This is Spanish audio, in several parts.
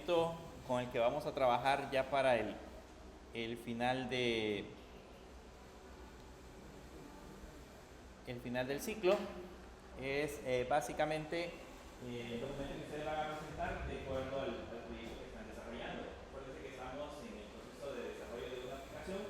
documento con el que vamos a trabajar ya para el final del ciclo es básicamente el documento que ustedes van a presentar de acuerdo al proyecto que están desarrollando. Acuérdense que estamos en el proceso de desarrollo de una aplicación.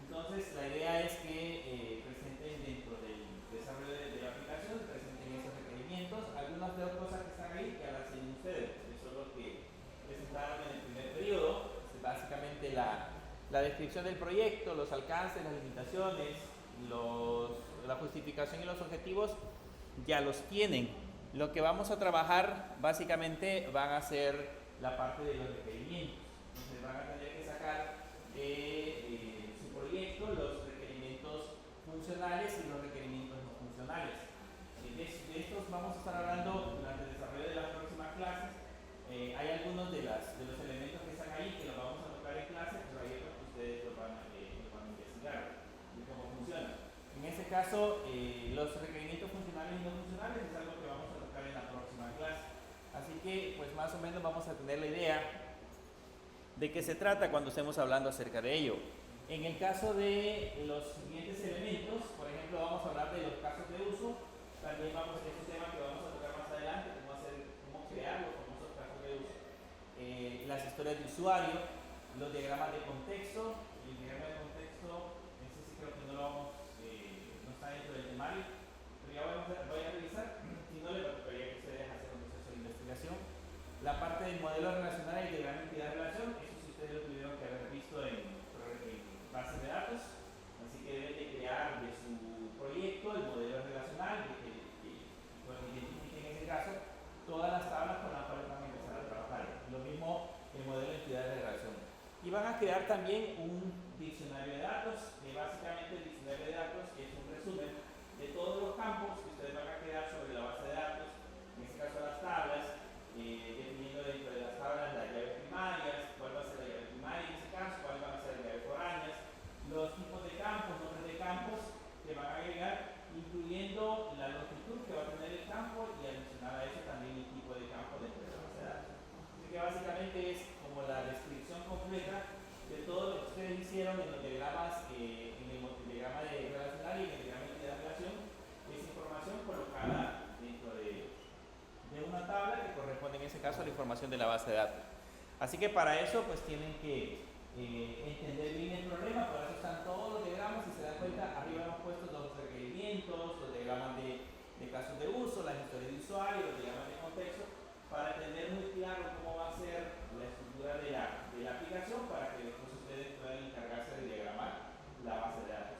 Entonces la idea es que presenten dentro del desarrollo de la aplicación, presenten esos requerimientos. Algunas de las cosas que están ahí ya las tienen ustedes. Eso es lo que presentaron en el primer periodo. Es básicamente la descripción del proyecto, los alcances, las limitaciones, la justificación y los objetivos ya los tienen. Lo que vamos a trabajar básicamente van a ser la parte de los requerimientos. Entonces van a tener que sacar de su proyecto los requerimientos funcionales y los requerimientos no funcionales. De estos vamos a estar hablando durante el desarrollo de las próximas clases. Hay algunos de los elementos que están ahí que los vamos a tocar en clase, pero hay otros que ustedes los van a investigar de cómo funciona. En este caso, los requerimientos funcionales y no funcionales es algo que vamos a tocar en la próxima clase. Así que, pues más o menos vamos a tener la idea de qué se trata cuando estemos hablando acerca de ello. En el caso de los siguientes elementos, por ejemplo, vamos a hablar de los casos de uso. También es un tema que vamos a tocar más adelante, cómo crear los famosos casos de uso. Las historias de usuario, los diagramas de contexto. El diagrama de contexto, ese sí creo que no está dentro del temario, pero ya voy a revisar. Si no, le preocuparía que ustedes hacer un proceso de investigación. La parte del modelo relacional y el diagrama de entidad-relación, eso sí ustedes lo tuvieron que haber visto en base de datos, así que deben de crear de su proyecto el modelo relacional, identifiquen en ese caso todas las tablas con las cuales van a empezar a trabajar. Lo mismo el modelo de entidades de relación. Y van a crear también un diccionario de datos, que básicamente el diccionario de datos es un resumen de todos los campos que ustedes van a crear sobre la base de datos, en este caso las tablas, definiendo dentro de las tablas las llaves primarias, cuál va a ser la llave primaria en ese caso, cuáles van a ser las llaves foráneas, los tipos de campos, nombres de campos que van a agregar, incluyendo la longitud que va a tener el campo y adicional a eso también el tipo de campo dentro de la base de datos. Así que básicamente es como la descripción completa de todo lo que ustedes hicieron en los diagramas, en el diagrama de relacional y en el diagrama de relación, esa información colocada dentro de una tabla que corresponde en ese caso a la información de la base de datos. Así que para eso pues tienen que entender bien el problema, por eso están todos los diagramas. Si se dan cuenta, arriba hemos puesto los requerimientos, los diagramas de casos de uso, las historias de usuario, los diagramas de contexto, para tener muy claro cómo va a ser la estructura de la aplicación, para que después ustedes puedan encargarse de diagramar la base de datos.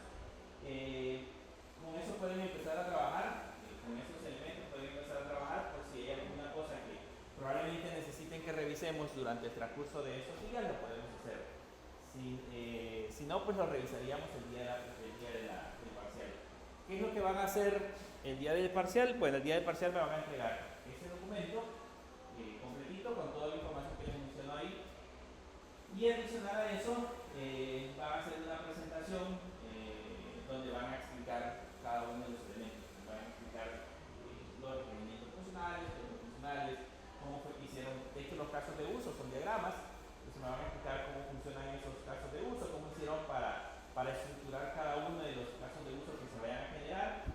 Con eso pueden empezar a trabajar, con esos elementos pueden empezar a trabajar, por si hay alguna cosa que probablemente necesiten que revisemos durante el transcurso de esos días, lo podemos hacer. Si no, pues lo revisaríamos el día del parcial. ¿Qué es lo que van a hacer el día del parcial? Bueno, el día del parcial me van a entregar ese documento completito con toda la información que les menciono ahí. Y adicional a eso, van a hacer una presentación donde van a explicar cada uno de los elementos. Van a explicar los requerimientos funcionales, los no funcionales, cómo fue que hicieron. De hecho, los casos de uso son diagramas. Entonces me van a explicar cómo funcionan esos casos de uso, cómo hicieron para estructurar cada uno de los casos de uso que se vayan a generar,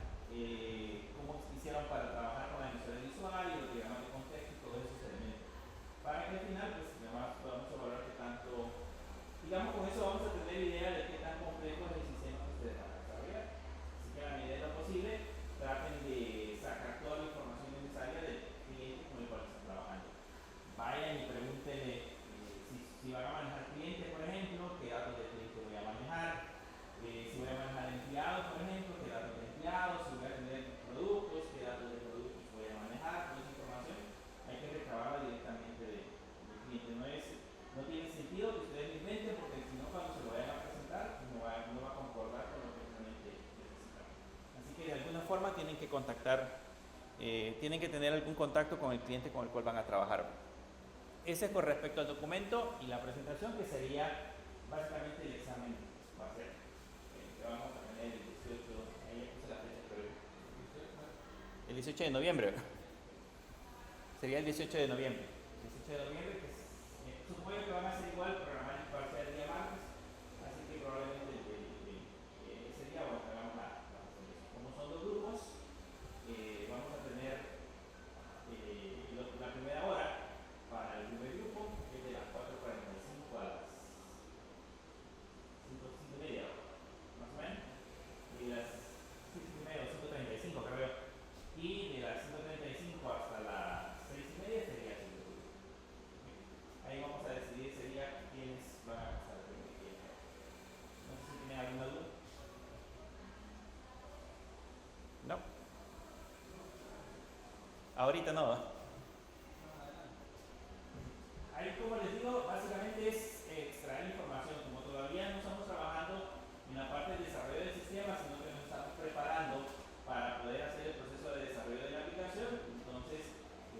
cómo hicieron para trabajar con la historia del usuario, los diagramas de contexto y todos esos elementos. Para que al final, pues, además podamos evaluar qué tanto, digamos, con eso vamos a tener idea de qué tan complejo es el sistema que ustedes van a desarrollar. Así que a la medida de lo posible, traten de sacar toda la información necesaria del cliente con el cual están trabajando. Vayan y pregúntenle si van a manejar clientes, por ejemplo, qué datos de cliente voy a manejar, si voy a manejar empleados, por ejemplo, qué datos de empleados, si voy a tener productos, qué datos de productos voy a manejar, toda esa información hay que recabarla directamente del cliente. No tiene sentido que ustedes lo inventen, porque si no, cuando se lo vayan a presentar, no va a concordar con lo que realmente necesitan. Así que de alguna forma tienen que contactar, tienen que tener algún contacto con el cliente con el cual van a trabajar. Ese es con respecto al documento y la presentación, que sería básicamente el examen parcial que vamos a tener el 18, ahí ya puse la fecha, pero el 18 de noviembre. Sería el 18 de noviembre. El 18 de noviembre, que creo que van a ser igual, programar para ser el día martes, así que probablemente ese día hagamos la presentación. Como son dos grupos, vamos a tener la primera hora para el primer grupo, que es de las 4:45 a las 5:30, más o menos, y las 5:30 o 5:35 creo yo, y de las 5:35 hasta las 6:30 sería el segundo grupo. Ahí vamos a decidir ese día quiénes van a pasar el primer día. No sé si tienen alguna duda. No. Ahorita no. Ahí, como les digo, básicamente es extraer información. Como todavía no estamos trabajando en la parte de desarrollo del sistema, sino que nos estamos preparando para poder hacer el proceso de desarrollo de la aplicación, entonces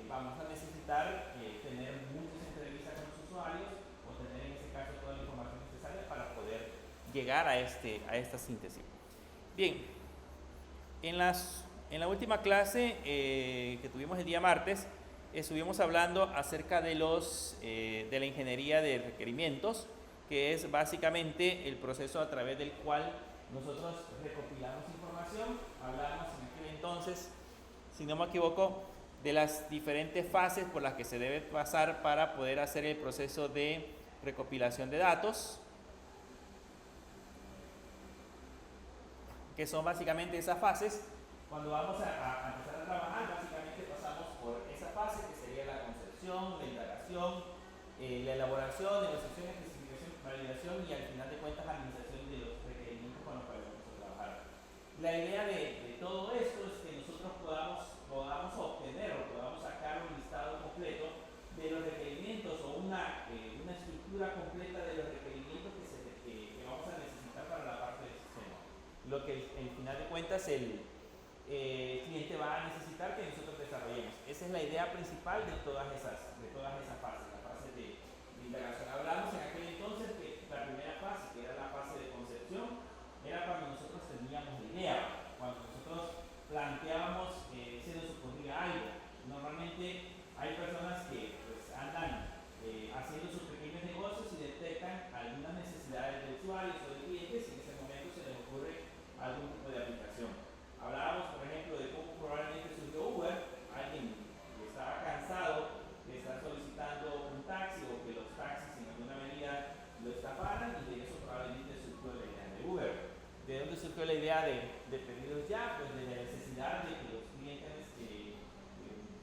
vamos a necesitar tener muchas entrevistas con los usuarios o tener en este caso toda la información necesaria para poder llegar a esta síntesis. Bien, en la última clase que tuvimos el día martes, estuvimos hablando acerca de de la ingeniería de requerimientos, que es básicamente el proceso a través del cual nosotros recopilamos información. Hablamos en aquel entonces, si no me equivoco, de las diferentes fases por las que se debe pasar para poder hacer el proceso de recopilación de datos, que son básicamente esas fases. Cuando vamos a empezar a trabajar, básicamente pasamos por esa fase que sería la concepción, la indagación, la elaboración, negociación, especificación, validación y al final de cuentas administración de los requerimientos con los cuales vamos a trabajar. La idea de todo esto es que nosotros podamos obtener o podamos sacar un listado completo de los requerimientos o una estructura completa de los requerimientos que vamos a necesitar para la parte del sistema. Lo que en final de cuentas el cliente va a necesitar que nosotros desarrollemos. Esa es la idea principal de todas esas fases, la fase de indagación. Hablamos en aquel entonces que la primera fase, que era la fase de concepción, era cuando nosotros teníamos la idea, cuando nosotros planteábamos, se nos ocurría algo. Normalmente hay personas que pues, andan haciendo sus pequeños negocios y detectan algunas necesidades de usuarios o de clientes y en ese momento se les ocurre algún tipo de aplicación. Hablábamos, por ejemplo, de cómo probablemente surgió Uber. Alguien que estaba cansado de estar solicitando un taxi o que los taxis en alguna medida lo estafaran, y de eso probablemente surgió la idea de Uber. ¿De dónde surgió la idea de pedidos ya? Pues de la necesidad de que los clientes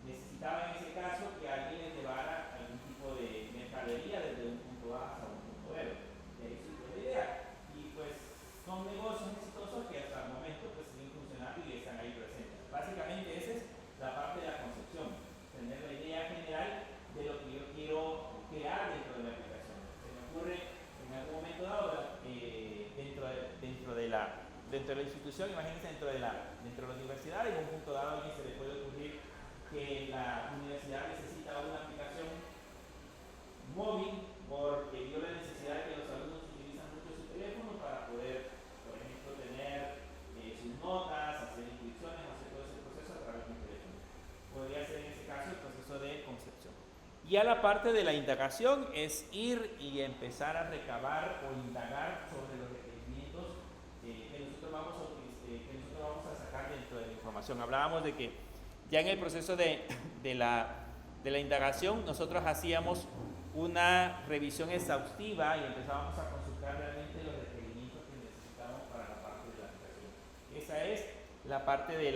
necesitaban en ese caso que alguien les llevara algún tipo de mercadería desde un punto A hasta un punto B. De ahí surgió la idea. Y pues son negocios exitosos que hasta el momento pues siguen funcionando y están ahí presentes. Básicamente esa es la parte de la concepción, tener la idea general de lo que yo quiero crear dentro de la aplicación. Se me ocurre en algún momento dado dentro de la institución, imagínense dentro de la universidad, en un punto dado a alguien se le puede ocurrir que la universidad necesita una aplicación móvil porque vio la necesidad de que los alumnos utilizan mucho su teléfono para poder, por ejemplo, tener sus notas, hacer inscripciones, hacer todo ese proceso a través de un teléfono. Podría ser en ese caso el proceso de concepción. Ya la parte de la indagación es ir y empezar a recabar o indagar sobre los requerimientos que nosotros vamos a sacar dentro de la información. Hablábamos de que ya en el proceso de la indagación nosotros hacíamos una revisión exhaustiva y empezábamos a consultar realmente los requerimientos que necesitamos para la parte de la aplicación. Esa es la parte de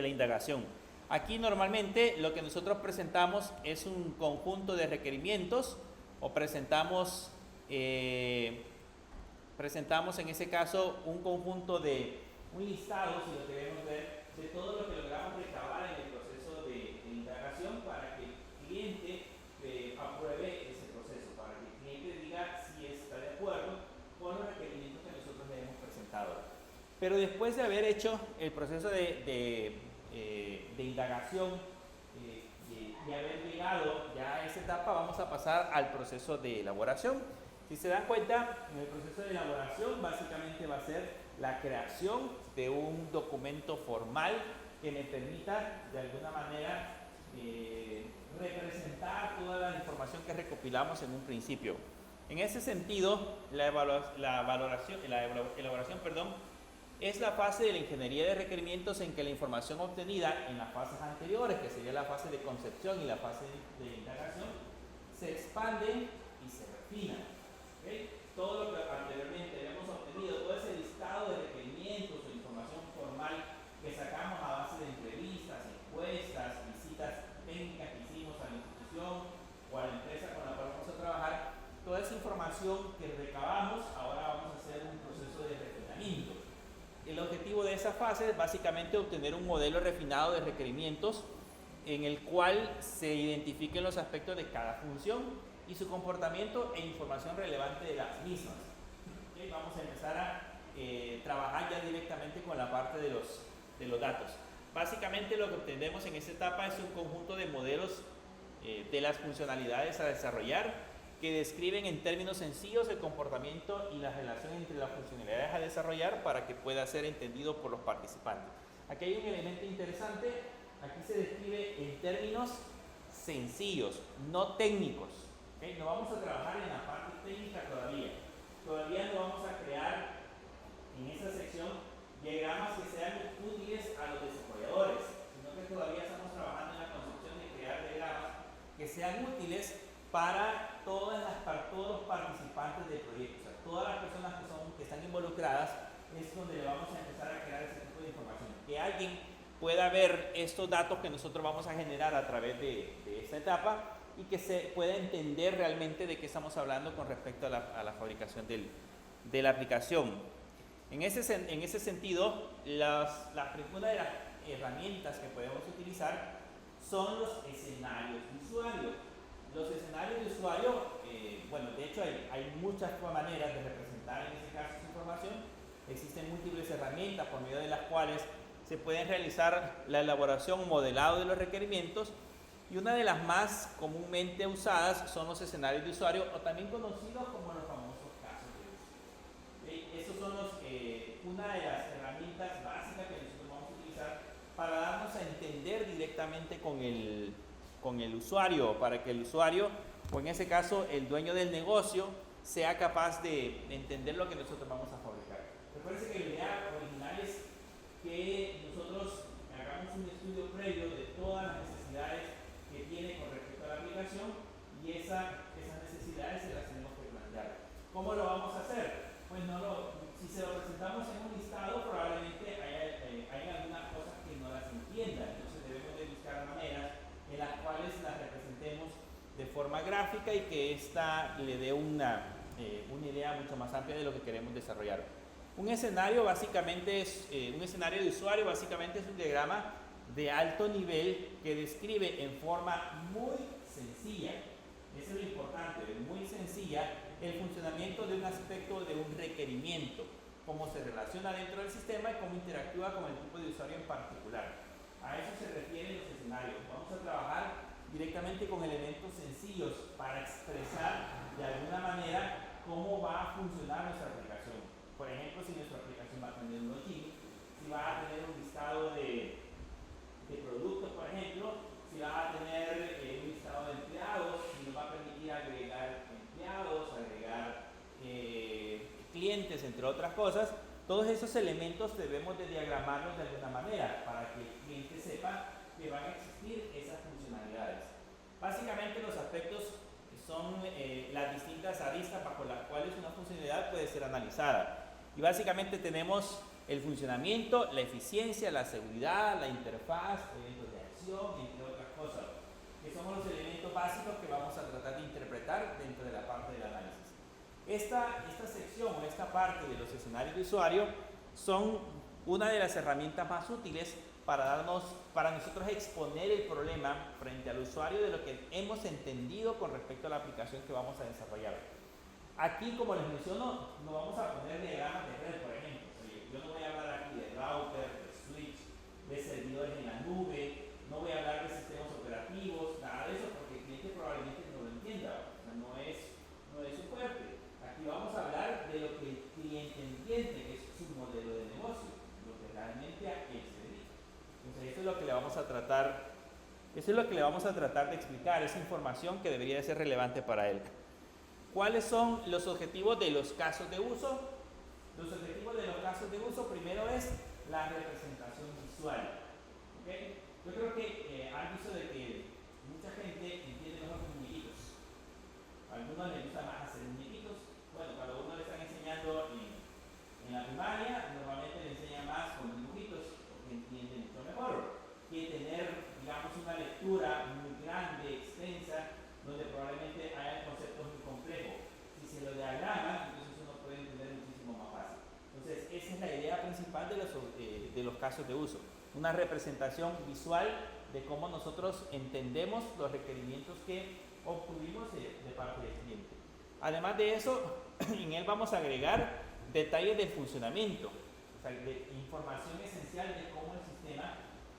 la indagación. Aquí normalmente lo que nosotros presentamos es un conjunto de requerimientos o presentamos en ese caso un conjunto un listado, si lo queremos ver, de todo lo que logramos recabar en el proceso de indagación para que el cliente apruebe ese proceso, para que el cliente diga si está de acuerdo con los requerimientos que nosotros le hemos presentado. Pero después de haber hecho el proceso de indagación y haber llegado ya a esa etapa, vamos a pasar al proceso de elaboración. Si se dan cuenta, en el proceso de elaboración básicamente va a ser la creación de un documento formal que me permita de alguna manera representar toda la información que recopilamos en un principio. En ese sentido, la elaboración, es la fase de la ingeniería de requerimientos en que la información obtenida en las fases anteriores, que sería la fase de concepción y la fase de indagación, se expande y se refina. ¿Okay? Todo lo que anteriormente habíamos obtenido, todo ese listado de requerimientos o información formal que sacamos a base de entrevistas, encuestas, visitas técnicas que hicimos a la institución o a la empresa con la cual vamos a trabajar, toda esa información que recabamos, ahora vamos a hacer un proceso de refinamiento. El objetivo de esa fase es básicamente obtener un modelo refinado de requerimientos en el cual se identifiquen los aspectos de cada función y su comportamiento e información relevante de las mismas. ¿Okay? Vamos a empezar a trabajar ya directamente con la parte de los datos. Básicamente lo que obtenemos en esta etapa es un conjunto de modelos de las funcionalidades a desarrollar que describen en términos sencillos el comportamiento y la relación entre las funcionalidades a desarrollar para que pueda ser entendido por los participantes. Aquí hay un elemento interesante, aquí se describe en términos sencillos, no técnicos. ¿Okay? No vamos a trabajar en la parte técnica todavía no vamos a crear en esa sección diagramas que sean útiles a los desarrolladores, sino que todavía estamos trabajando en la concepción de crear diagramas que sean útiles para todos los participantes del proyecto, o sea, todas las personas que están involucradas, es donde le vamos a empezar a crear ese tipo de información. Que alguien pueda ver estos datos que nosotros vamos a generar a través de esta etapa y que se pueda entender realmente de qué estamos hablando con respecto a la fabricación de la aplicación. En ese sentido, una de las herramientas que podemos utilizar son los escenarios de usuario. Los escenarios de usuario, bueno, de hecho hay muchas maneras de representar en este caso esa información. Existen múltiples herramientas por medio de las cuales se pueden realizar la elaboración o modelado de los requerimientos, y una de las más comúnmente usadas son los escenarios de usuario, o también conocidos como los famosos casos de uso. Esos son una de las herramientas básicas que nosotros vamos a utilizar para darnos a entender directamente con el usuario, para que el usuario, o en ese caso el dueño del negocio, sea capaz de entender lo que nosotros vamos a fabricar. Recuerden que la idea original es que nosotros hagamos un estudio previo de todas las necesidades que tiene con respecto a la aplicación, y esas necesidades se las tenemos que plantear. ¿Cómo lo vamos a hacer? Pues si se lo presentamos en un listado, probablemente hay algunas cosas que no las entiendan. Entonces debemos de buscar maneras en las cuales las representemos de forma gráfica y que ésta le dé una idea mucho más amplia de lo que queremos desarrollar. Un escenario un escenario de usuario básicamente es un diagrama de alto nivel que describe en forma muy sencilla, eso es lo importante, muy sencilla, el funcionamiento de un aspecto de un requerimiento, cómo se relaciona dentro del sistema y cómo interactúa con el tipo de usuario en particular. A eso se refieren los escenarios. Vamos a trabajar directamente con elementos sencillos para expresar de alguna manera cómo va a funcionar nuestra aplicación. Por ejemplo, si nuestra aplicación va a tener un login, si va a tener un listado de productos, por ejemplo, si va a tener un listado de empleados, si nos va a permitir agregar empleados, agregar clientes, entre otras cosas. Todos esos elementos debemos de diagramarlos de alguna manera para que el cliente sepa que van a existir esas funcionalidades. Básicamente los aspectos son las distintas aristas bajo las cuales una funcionalidad puede ser analizada. Y básicamente tenemos el funcionamiento, la eficiencia, la seguridad, la interfaz, eventos de acción, entre otras cosas, que son los elementos básicos que vamos a tratar de interpretar dentro de la parte del análisis. Esta sección o esta parte de los escenarios de usuario son una de las herramientas más útiles para nosotros exponer el problema frente al usuario de lo que hemos entendido con respecto a la aplicación que vamos a desarrollar. Aquí, como les menciono, no vamos a poner diagramas de red, por ejemplo. Yo no voy a hablar aquí de router, de switch, de servidores en la nube, no voy a hablar de sistemas operativos, nada de eso, porque el cliente probablemente no lo entienda, o sea, no es su fuerte. Aquí vamos a hablar de lo que el cliente entiende, que es su modelo de negocio, lo que realmente a él se dedica. Entonces, esto es lo que le vamos a tratar Eso es lo que le vamos a tratar de explicar, esa información que debería de ser relevante para él. ¿Cuáles son los objetivos de los casos de uso? Los objetivos de los casos de uso, primero es la representación visual. ¿Okay? Yo creo que han visto de que mucha gente entiende mejor con muñequitos. A algunos les gusta más hacer muñequitos. Bueno, cuando uno le están enseñando en la primaria, normalmente le enseñan más con dibujitos, porque entienden mucho mejor que tener, digamos, una lectura muy grande, extensa, donde probablemente haya conceptos muy complejos. Si se lo diagraman, entonces uno puede entender muchísimo más fácil. Entonces, esa es la idea principal de los casos de uso. Una representación visual de cómo nosotros entendemos los requerimientos que obtuvimos de parte del cliente. Además de eso, en él vamos a agregar detalles del funcionamiento, o sea, de información esencial de cómo el sistema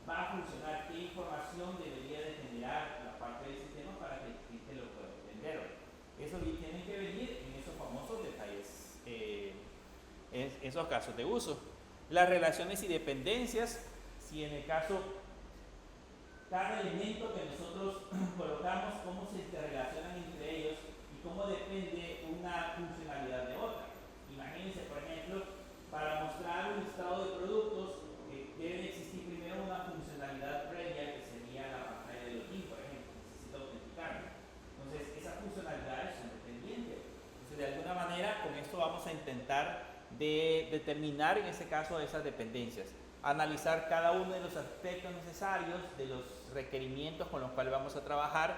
va a funcionar, qué información debería de generar la parte del sistema para que el cliente lo pueda entender. Eso tiene que venir en esos famosos detalles, esos casos de uso. Las relaciones y dependencias, si en el caso, cada elemento que nosotros colocamos, cómo se interrelacionan entre ellos y cómo depende una funcionalidad de otra. Imagínense, por ejemplo, para mostrar un listado de productos, debe existir primero una funcionalidad previa que sería la pantalla de login, por ejemplo, necesita autenticarme. Entonces, esas funcionalidades son dependientes. Entonces, de alguna manera, con esto vamos a intentar determinar, en este caso, esas dependencias. Analizar cada uno de los aspectos necesarios, de los requerimientos con los cuales vamos a trabajar,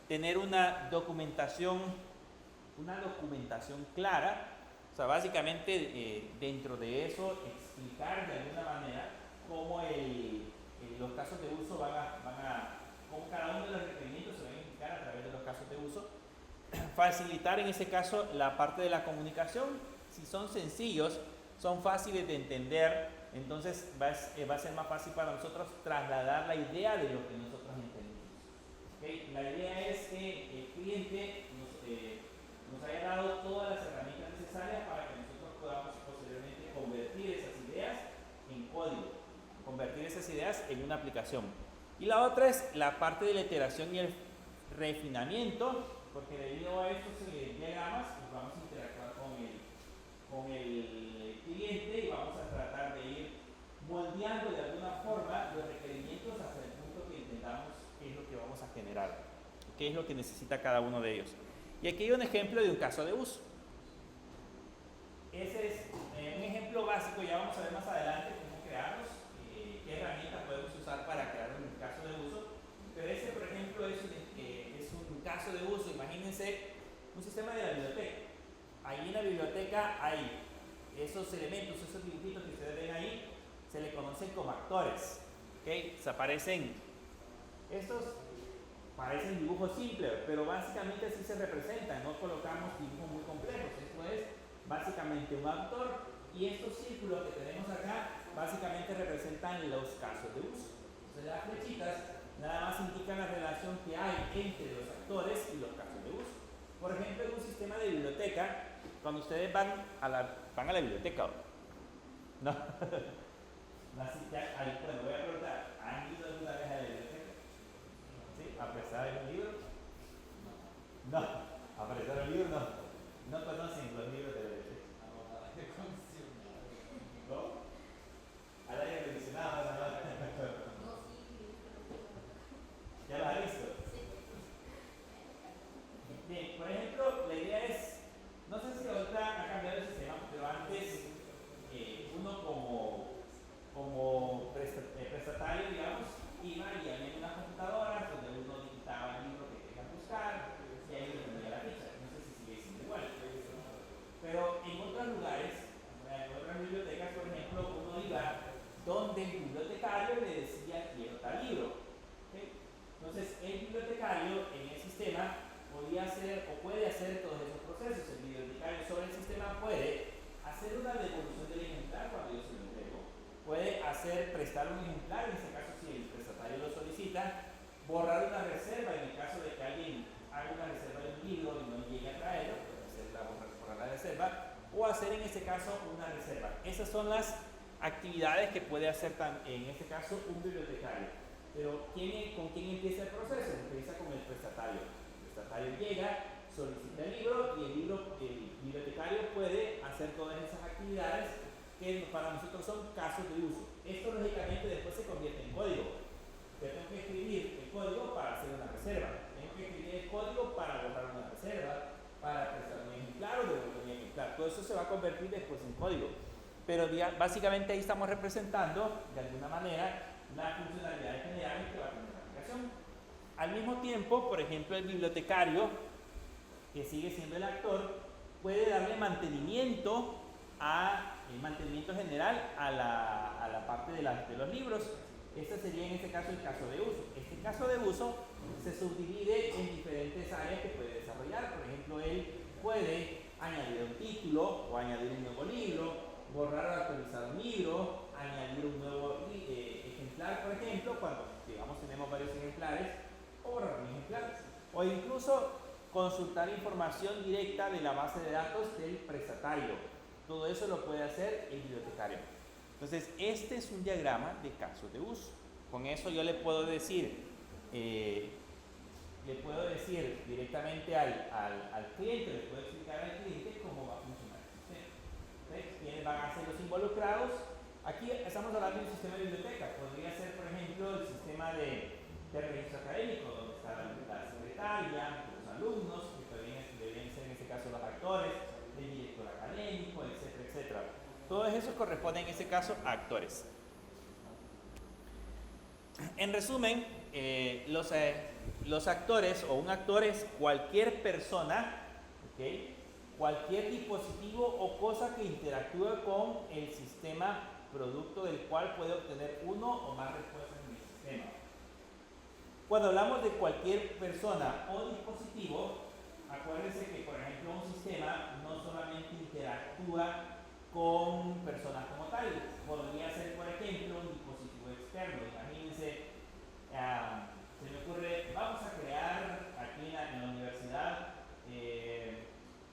tener una documentación clara. O sea, básicamente dentro de eso explicar de alguna manera cómo los casos de uso cómo cada uno de los requerimientos se van a explicar a través de los casos de uso. Facilitar en ese caso la parte de la comunicación. Si son sencillos, son fáciles de entender, entonces va a ser más fácil para nosotros trasladar la idea de lo que nosotros entendemos. ¿Okay? La idea es que el cliente nos haya dado todas las herramientas necesarias para que nosotros podamos posteriormente convertir esas ideas en código, convertir esas ideas en una aplicación. Y la otra es la parte de la iteración y el refinamiento, porque debido a estos diagramas pues vamos a interactuar con el cliente y vamos a tratar de ir moldeando de alguna forma los requerimientos hasta el punto que entendamos qué es lo que vamos a generar, qué es lo que necesita cada uno de ellos. Y aquí hay un ejemplo de un caso de uso. Ese es un ejemplo básico, ya vamos a ver más adelante cómo crearlos, qué herramientas podemos usar para crear un caso de uso. Pero ese, por ejemplo, es un caso de uso. Imagínense un sistema de la biblioteca. Ahí en la biblioteca hay esos elementos, esos dibujitos que ustedes ven ahí, se le conocen como actores. ¿Okay? Estos parecen dibujos simples, pero básicamente así se representan, no colocamos dibujos muy complejos. Esto es básicamente un actor y estos círculos que tenemos acá básicamente representan los casos de uso. Entonces las flechitas nada más indican la relación que hay entre los actores y los casos de uso. Por ejemplo, en un sistema de biblioteca, cuando ustedes van a la biblioteca, ¿no? Bueno, voy a preguntar, ¿han ido alguna vez a la biblioteca? ¿Sí? ¿A prestar un libro? No. ¿A prestar un libro? No. No conocen los libros de la biblioteca. ¿No? Al aire acondicionado, ¿no? ¿Ya lo has visto? Bien, por ejemplo, la idea es, no sé si ahorita ha cambiado el sistema, pero antes uno como prestatario, digamos, iba y había unas computadoras donde uno digitaba el libro que quería buscar y ahí le ponía la ficha. No sé si sigue siendo igual. Pero en otros lugares, en otras bibliotecas, por ejemplo, uno iba donde el bibliotecario le decía quiero tal libro. ¿Okay? Entonces, el bibliotecario en el sistema podía hacer o puede hacer todos esos procesos. El bibliotecario sobre el sistema puede hacer una devolución del ejemplar cuando yo se lo entrego, puede prestar un ejemplar, en este caso si el prestatario lo solicita, borrar una reserva en el caso de que alguien haga una reserva de un libro y no llegue a traerlo, puede hacer borrar la reserva, o hacer en este caso una reserva. Esas son las actividades que puede hacer en este caso un bibliotecario. Pero ¿con quién empieza el proceso? Empieza con el prestatario. El prestatario llega, solicita el libro y el bibliotecario puede hacer todas esas actividades que para nosotros son casos de uso. Esto lógicamente después se convierte en código. Yo tengo que escribir el código para hacer una reserva. Tengo que escribir el código para borrar una reserva, para prestar un ejemplar o devolver un ejemplar. Todo eso se va a convertir después en código. Pero básicamente ahí estamos representando de alguna manera las funcionalidades generales que va a tener la aplicación. Al mismo tiempo, por ejemplo, el bibliotecario, que sigue siendo el actor, puede darle mantenimiento general a la parte de los libros. Este sería en este caso el caso de uso. Este caso de uso se subdivide en diferentes áreas que puede desarrollar. Por ejemplo, él puede añadir un título o añadir un nuevo libro, borrar o actualizar un libro, añadir un nuevo ejemplar, por ejemplo, cuando digamos tenemos varios ejemplares, o borrar un ejemplar, o incluso consultar información directa de la base de datos del prestatario. Todo eso lo puede hacer el bibliotecario. Entonces, este es un diagrama de casos de uso. Con eso yo le puedo decir directamente al cliente, le puedo explicar al cliente cómo va a funcionar el sistema. ¿Quiénes van a ser los involucrados? Aquí estamos hablando de un sistema de biblioteca. Podría ser, por ejemplo, el sistema de registro académico, donde está la secretaria, los alumnos, que deberían ser en este caso los actores, el director académico, etcétera, etcétera. Todos esos corresponden en ese caso a actores. En resumen, los actores o un actor es cualquier persona, ¿okay?, cualquier dispositivo o cosa que interactúe con el sistema producto del cual puede obtener uno o más respuestas en el sistema. Cuando hablamos de cualquier persona o dispositivo, acuérdense que, por ejemplo, un sistema no solamente interactúa con personas como tal. Podría ser, por ejemplo, un dispositivo externo. Imagínense, se me ocurre, vamos a crear aquí en la universidad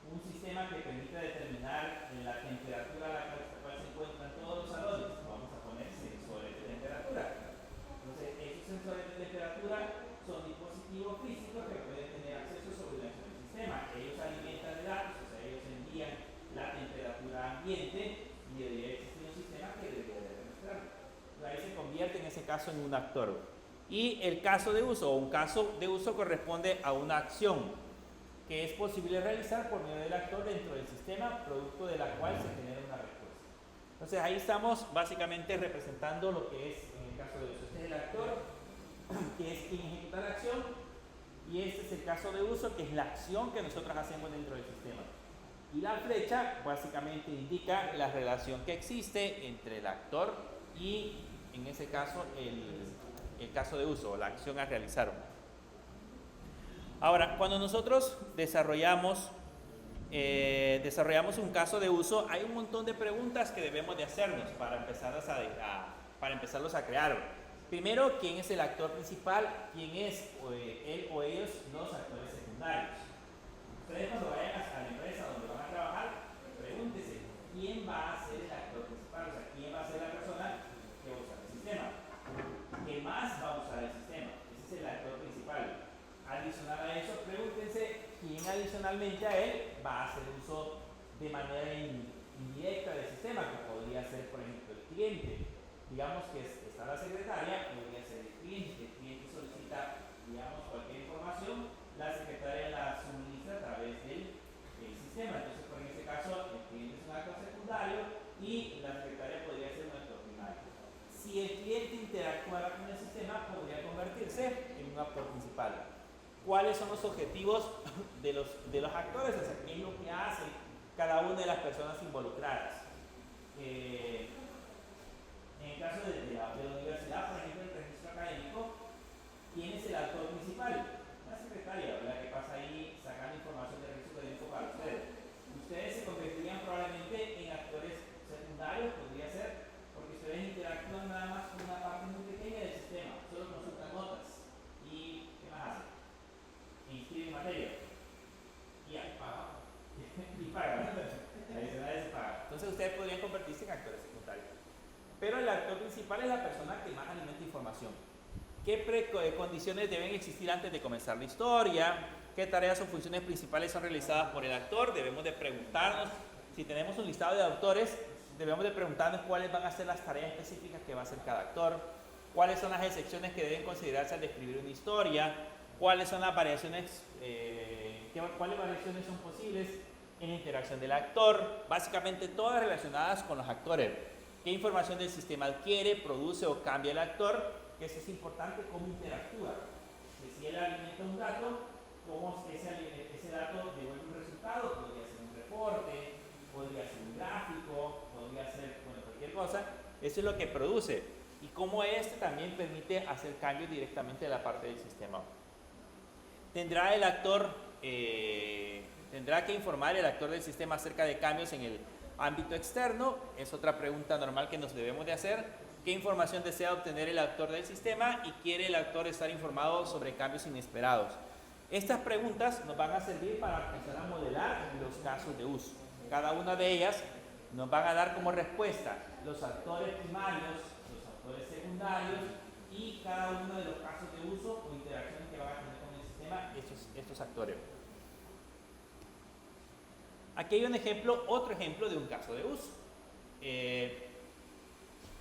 un sistema que permita determinar la temperatura a la cual se encuentran todos los salones. Vamos a poner sensores de temperatura. Entonces, esos sensores de temperatura son dispositivos físicos que pueden tener acceso sobre el sistema. Ellos alimentan de datos, o sea, ellos envían la temperatura ambiente y debería existir un sistema que debería demostrarlo. Ahí se convierte en ese caso en un actor. Y el caso de uso o un caso de uso corresponde a una acción que es posible realizar por medio del actor dentro del sistema, producto de la cual se genera una respuesta. Entonces ahí estamos básicamente representando lo que es en el caso de uso. Este es el actor, que es quien ejecuta la acción, y este es el caso de uso, que es la acción que nosotros hacemos dentro del sistema. Y la flecha básicamente indica la relación que existe entre el actor y, en ese caso, el caso de uso o la acción a realizar. Ahora, cuando nosotros desarrollamos un caso de uso, hay un montón de preguntas que debemos de hacernos para empezarlos a crear. Primero, ¿quién es el actor principal? ¿Quién es él o ellos los actores secundarios? Ustedes cuando vayan a la empresa donde van a trabajar, pregúntense, ¿quién va a ser el actor principal? O sea, ¿quién va a ser la persona que va a usar el sistema? ¿Qué más va a usar el sistema? Ese es el actor principal. Adicional a eso, pregúntense quién adicionalmente a él va a hacer uso de manera indirecta del sistema, que podría ser, por ejemplo, el cliente. Digamos que está la secretaria, podría ser el cliente solicita, digamos, cualquier información, la secretaria la suministra a través del sistema. Entonces, en este caso, el cliente es un actor secundario y la secretaria podría ser un actor primario. Si el cliente interactuara con el sistema, podría convertirse en un actor principal. ¿Cuáles son los objetivos de los actores? O sea, ¿qué es lo que hacen cada una de las personas involucradas? En el caso de la universidad, por ejemplo, el registro académico, ¿quién es el actor principal? La secretaria, ¿verdad?, que pasa ahí sacando información del registro académico para ustedes. Ustedes se convertirían probablemente en actores secundarios, podría ser, porque ustedes interactúan nada más con una parte muy pequeña del sistema, solo consultan notas. ¿Y qué más hacen? Inscriben materia y pagan. Y pagan. Adicionales pagan. Entonces ustedes podrían convertirse en actores secundarios. Pero el actor principal es la persona que más alimenta información. ¿Qué condiciones deben existir antes de comenzar la historia? ¿Qué tareas o funciones principales son realizadas por el actor? Debemos de preguntarnos, si tenemos un listado de autores, debemos de preguntarnos cuáles van a ser las tareas específicas que va a hacer cada actor, cuáles son las excepciones que deben considerarse al describir una historia, cuáles son las variaciones, cuáles variaciones son posibles en la interacción del actor, básicamente todas relacionadas con los actores. ¿Qué información del sistema adquiere, produce o cambia el actor? Que eso es importante, cómo interactúa. Que si él alimenta un dato, cómo ese dato devuelve un resultado, podría ser un reporte, podría ser un gráfico, podría ser cualquier cosa. Eso es lo que produce. Y cómo este también permite hacer cambios directamente de la parte del sistema. Tendrá el actor, tendrá que informar el actor del sistema acerca de cambios en el ámbito externo. Es otra pregunta normal que nos debemos de hacer. ¿Qué información desea obtener el actor del sistema y quiere el actor estar informado sobre cambios inesperados? Estas preguntas nos van a servir para empezar a modelar los casos de uso. Cada una de ellas nos van a dar como respuesta los actores primarios, los actores secundarios y cada uno de los casos de uso o interacciones que van a tener con el sistema estos actores. Aquí hay un ejemplo, otro ejemplo de un caso de uso.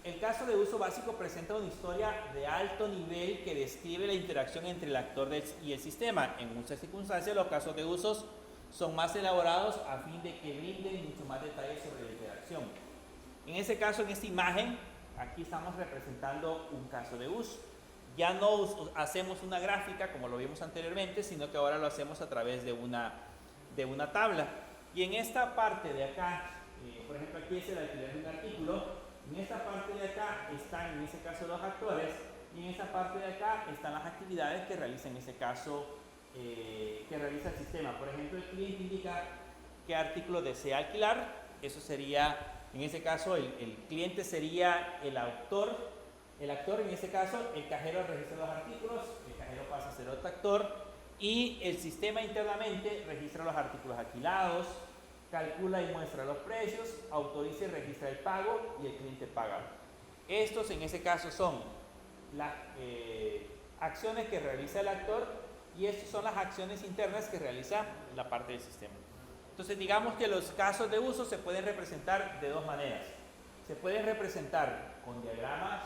El caso de uso básico presenta una historia de alto nivel que describe la interacción entre el actor y el sistema. En muchas circunstancias los casos de usos son más elaborados a fin de que brinden mucho más detalles sobre la interacción. En ese caso, en esta imagen, aquí estamos representando un caso de uso. Ya no hacemos una gráfica como lo vimos anteriormente, sino que ahora lo hacemos a través de una tabla. Y en esta parte de acá, por ejemplo, aquí es el alquiler de un artículo. En esta parte de acá están, en ese caso, los actores, y en esta parte de acá están las actividades que realiza, en ese caso, que realiza el sistema. Por ejemplo, el cliente indica qué artículo desea alquilar. Eso sería, en ese caso, el cliente sería el autor. El actor, en ese caso, el cajero registra los artículos, el cajero pasa a ser otro actor, y el sistema internamente registra los artículos alquilados, calcula y muestra los precios, autoriza y registra el pago y el cliente paga. Estos en ese caso son las acciones que realiza el actor y estas son las acciones internas que realiza la parte del sistema. Entonces digamos que los casos de uso se pueden representar de dos maneras. Se pueden representar con diagramas,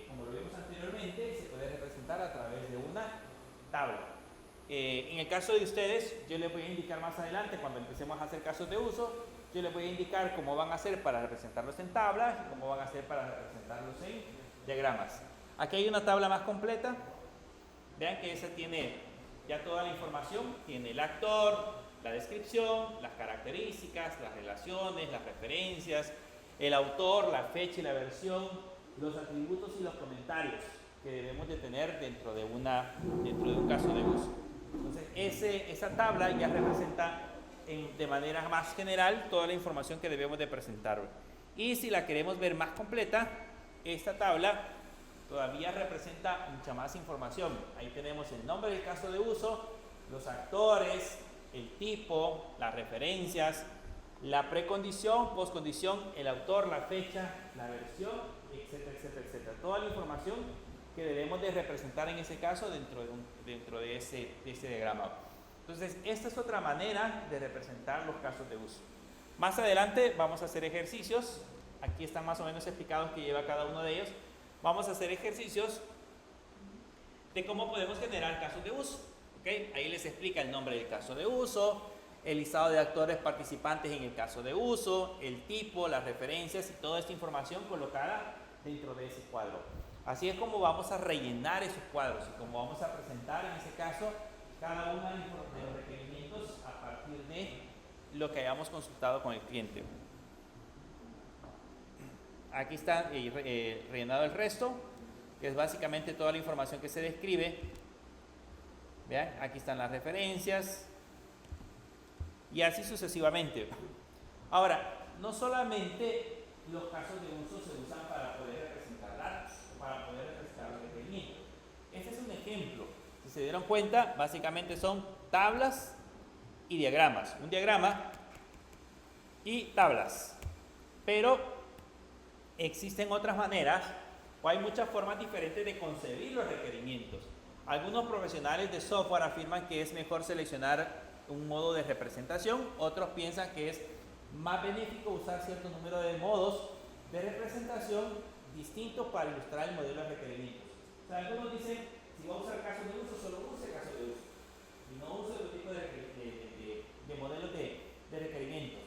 como lo vimos anteriormente, y se puede representar a través de una tabla. En el caso de ustedes, yo les voy a indicar más adelante, cuando empecemos a hacer casos de uso, yo les voy a indicar cómo van a hacer para representarlos en tablas y cómo van a hacer para representarlos en diagramas. Aquí hay una tabla más completa. Vean que esa tiene ya toda la información, tiene el actor, la descripción, las características, las relaciones, las referencias, el autor, la fecha y la versión, los atributos y los comentarios que debemos de tener dentro de un caso de uso. Entonces, esa tabla ya representa de manera más general toda la información que debemos de presentar. Y si la queremos ver más completa, esta tabla todavía representa mucha más información. Ahí tenemos el nombre del caso de uso, los actores, el tipo, las referencias, la precondición, postcondición, el autor, la fecha, la versión, etcétera, etcétera, etcétera. Toda la información que debemos de representar en ese caso dentro de ese diagrama. Entonces, esta es otra manera de representar los casos de uso. Más adelante vamos a hacer ejercicios. Aquí están más o menos explicados que lleva cada uno de ellos. Vamos a hacer ejercicios de cómo podemos generar casos de uso. ¿Okay? Ahí les explica el nombre del caso de uso, el listado de actores participantes en el caso de uso, el tipo, las referencias y toda esta información colocada dentro de ese cuadro. Así es como vamos a rellenar esos cuadros y como vamos a presentar en ese caso cada uno de los requerimientos a partir de lo que hayamos consultado con el cliente. Aquí está rellenado el resto, que es básicamente toda la información que se describe. Vean, aquí están las referencias y así sucesivamente. Ahora, no solamente los casos de uso se usan para poder representar datos, para poder representar los requerimientos. Este es un ejemplo. Si se dieron cuenta, básicamente son tablas y diagramas. Un diagrama y tablas. Pero existen otras maneras o hay muchas formas diferentes de concebir los requerimientos. Algunos profesionales de software afirman que es mejor seleccionar un modo de representación, otros piensan que es más benéfico usar cierto número de modos de representación distintos para ilustrar el modelo de requerimientos. O sea, algunos dicen, si va a usar casos de uso, solo use casos de uso y no use otro tipo de modelos de requerimientos.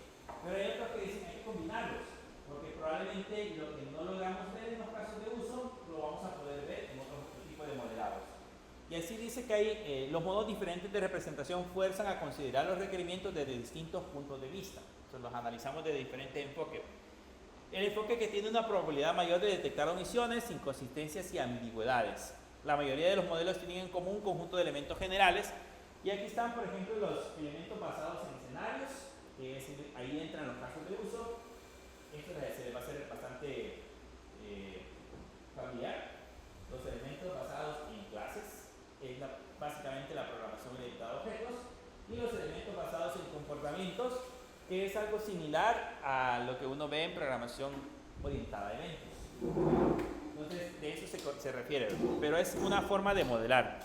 Pero hay otros que dicen hay que combinarlos, porque probablemente lo que no logramos ver en los casos de uso lo vamos a poder ver en otro tipo de modelados. Y así dice que hay los modos diferentes de representación fuerzan a considerar los requerimientos desde distintos puntos de vista. Entonces los analizamos desde diferentes enfoques. El enfoque que tiene una probabilidad mayor de detectar omisiones, inconsistencias y ambigüedades. La mayoría de los modelos tienen en común un conjunto de elementos generales. Y aquí están, por ejemplo, los elementos basados en escenarios, que es, ahí entran los casos de uso. Esto se les va a hacer bastante familiar. Los elementos basados en clases, es básicamente la programación orientada a objetos, y los elementos basados en comportamientos, que es algo similar a lo que uno ve en programación orientada a eventos. Entonces, de eso se refiere, pero es una forma de modelar.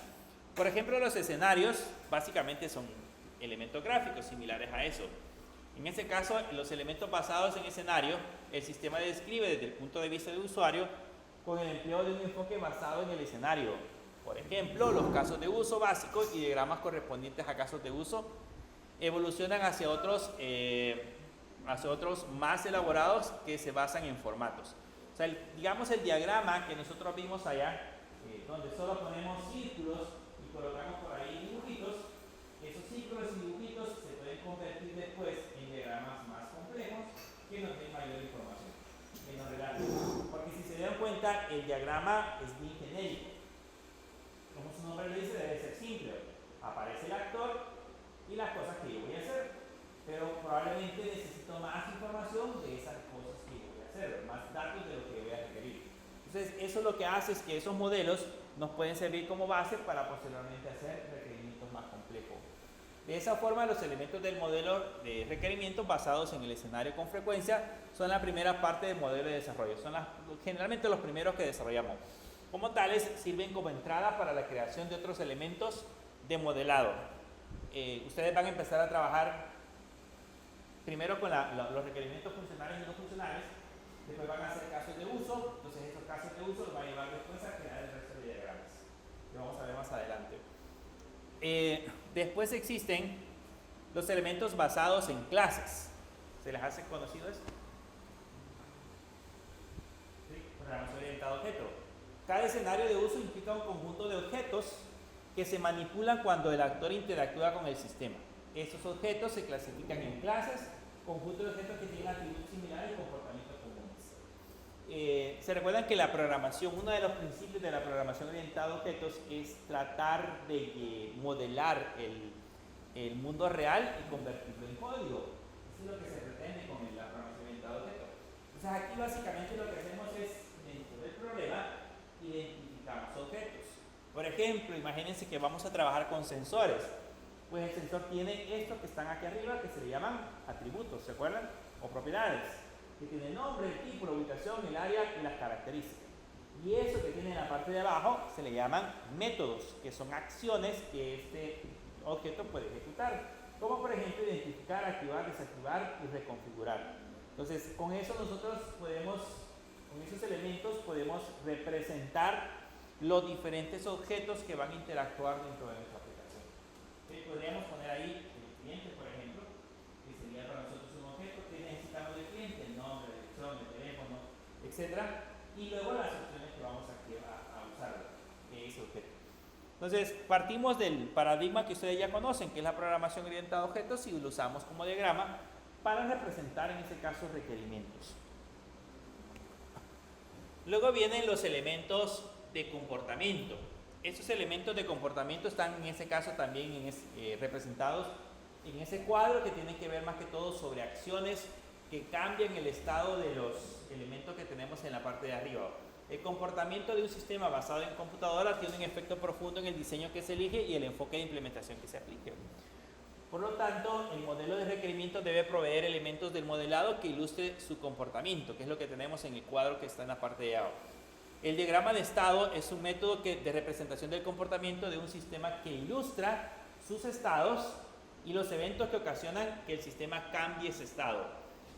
Por ejemplo, los escenarios básicamente son elementos gráficos similares a eso. En ese caso, los elementos basados en escenario, el sistema describe desde el punto de vista del usuario con el empleo de un enfoque basado en el escenario. Por ejemplo, los casos de uso básicos y diagramas correspondientes a casos de uso evolucionan hacia otros más elaborados que se basan en formatos. O sea, digamos el diagrama que nosotros vimos allá, donde solo ponemos círculos y colocamos por ahí dibujitos, esos círculos y dibujitos se pueden convertir después en diagramas más complejos que nos den mayor información, que nos relaten. Porque si se dan cuenta, el diagrama es bien genérico. Como su nombre le dice, debe ser simple. Aparece el actor y las cosas que yo voy a hacer, pero probablemente necesito más información de esas cosas que yo voy a hacer, más datos de lo que voy a requerir. Entonces, eso lo que hace es que esos modelos nos pueden servir como base para posteriormente hacer requerimientos más complejos. De esa forma, los elementos del modelo de requerimientos basados en el escenario con frecuencia son la primera parte del modelo de desarrollo, son generalmente los primeros que desarrollamos. Como tales, sirven como entrada para la creación de otros elementos de modelado. Ustedes van a empezar a trabajar primero con los requerimientos funcionales y no funcionales, después van a hacer casos de uso, entonces estos casos de uso los van a llevar después a crear el resto de diagramas, que vamos a ver más adelante. Después existen los elementos basados en clases. ¿Se les hace conocido eso? Sí, programación orientada a objetos. Cada escenario de uso implica un conjunto de objetos que se manipulan cuando el actor interactúa con el sistema. Estos objetos se clasifican en clases, conjuntos de objetos que tienen atributos similares y comportamientos comunes. Se recuerdan que la programación, uno de los principios de la programación orientada a objetos es tratar de modelar el mundo real y convertirlo en código. Eso es lo que se pretende con la programación orientada a objetos. Entonces aquí básicamente lo que hacemos es, dentro del problema, identificamos objetos. Por ejemplo, imagínense que vamos a trabajar con sensores. Pues el sensor tiene estos que están aquí arriba que se le llaman atributos, ¿se acuerdan? O propiedades, que tiene el nombre, el tipo, la ubicación, el área y las características. Y eso que tiene en la parte de abajo se le llaman métodos, que son acciones que este objeto puede ejecutar. Como por ejemplo identificar, activar, desactivar y reconfigurar. Entonces, con eso nosotros podemos, con esos elementos podemos representar los diferentes objetos que van a interactuar dentro de nuestra aplicación. Podríamos poner ahí el cliente, por ejemplo, que sería para nosotros un objeto que necesitamos del cliente, el nombre, la dirección, el teléfono, etc. Y luego las opciones que vamos a usar de ese objeto. Entonces, partimos del paradigma que ustedes ya conocen, que es la programación orientada a objetos, y lo usamos como diagrama para representar, en este caso, requerimientos. Luego vienen los elementos de comportamiento. Estos elementos de comportamiento están en ese caso también representados en ese cuadro que tiene que ver más que todo sobre acciones que cambian el estado de los elementos que tenemos en la parte de arriba. El comportamiento de un sistema basado en computadora tiene un efecto profundo en el diseño que se elige y el enfoque de implementación que se aplique. Por lo tanto, el modelo de requerimientos debe proveer elementos del modelado que ilustre su comportamiento, que es lo que tenemos en el cuadro que está en la parte de abajo. El diagrama de estado es un método de representación del comportamiento de un sistema que ilustra sus estados y los eventos que ocasionan que el sistema cambie ese estado.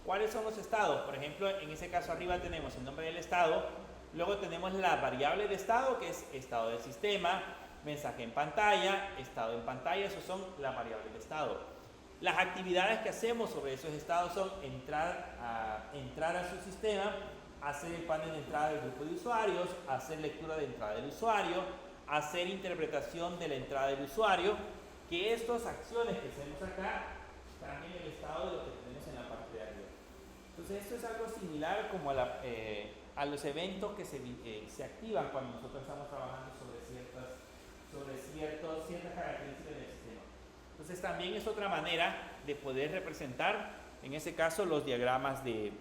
¿Cuáles son los estados? Por ejemplo, en ese caso arriba tenemos el nombre del estado, luego tenemos la variable de estado, que es estado del sistema, mensaje en pantalla, estado en pantalla, esos son las variables de estado. Las actividades que hacemos sobre esos estados son entrar a su sistema, hacer el panel de entrada del grupo de usuarios, hacer lectura de entrada del usuario, hacer interpretación de la entrada del usuario, que estas acciones que hacemos acá cambien el estado de lo que tenemos en la parte de arriba. Entonces esto es algo similar como a los eventos que se activan cuando nosotros estamos trabajando sobre ciertas características del sistema. Entonces también es otra manera de poder representar, en ese caso, los diagramas de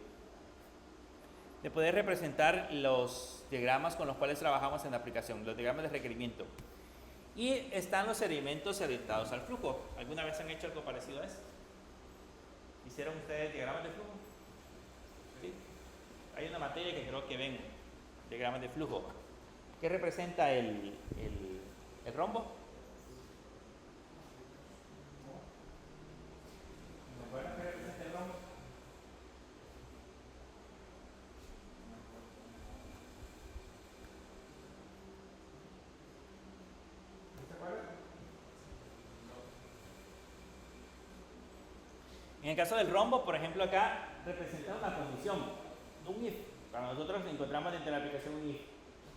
poder representar los diagramas con los cuales trabajamos en la aplicación, los diagramas de requerimiento. Y están los elementos orientados al flujo. ¿Alguna vez han hecho algo parecido a eso? ¿Hicieron ustedes diagramas de flujo? ¿Sí? Hay una materia que creo que ven diagramas de flujo. ¿Qué representa el rombo? ¿Me acuerdan qué representa el rombo? ¿Se acuerdan? En el caso del rombo, por ejemplo, acá representa una condición, un if. Cuando nosotros encontramos dentro de la aplicación un if.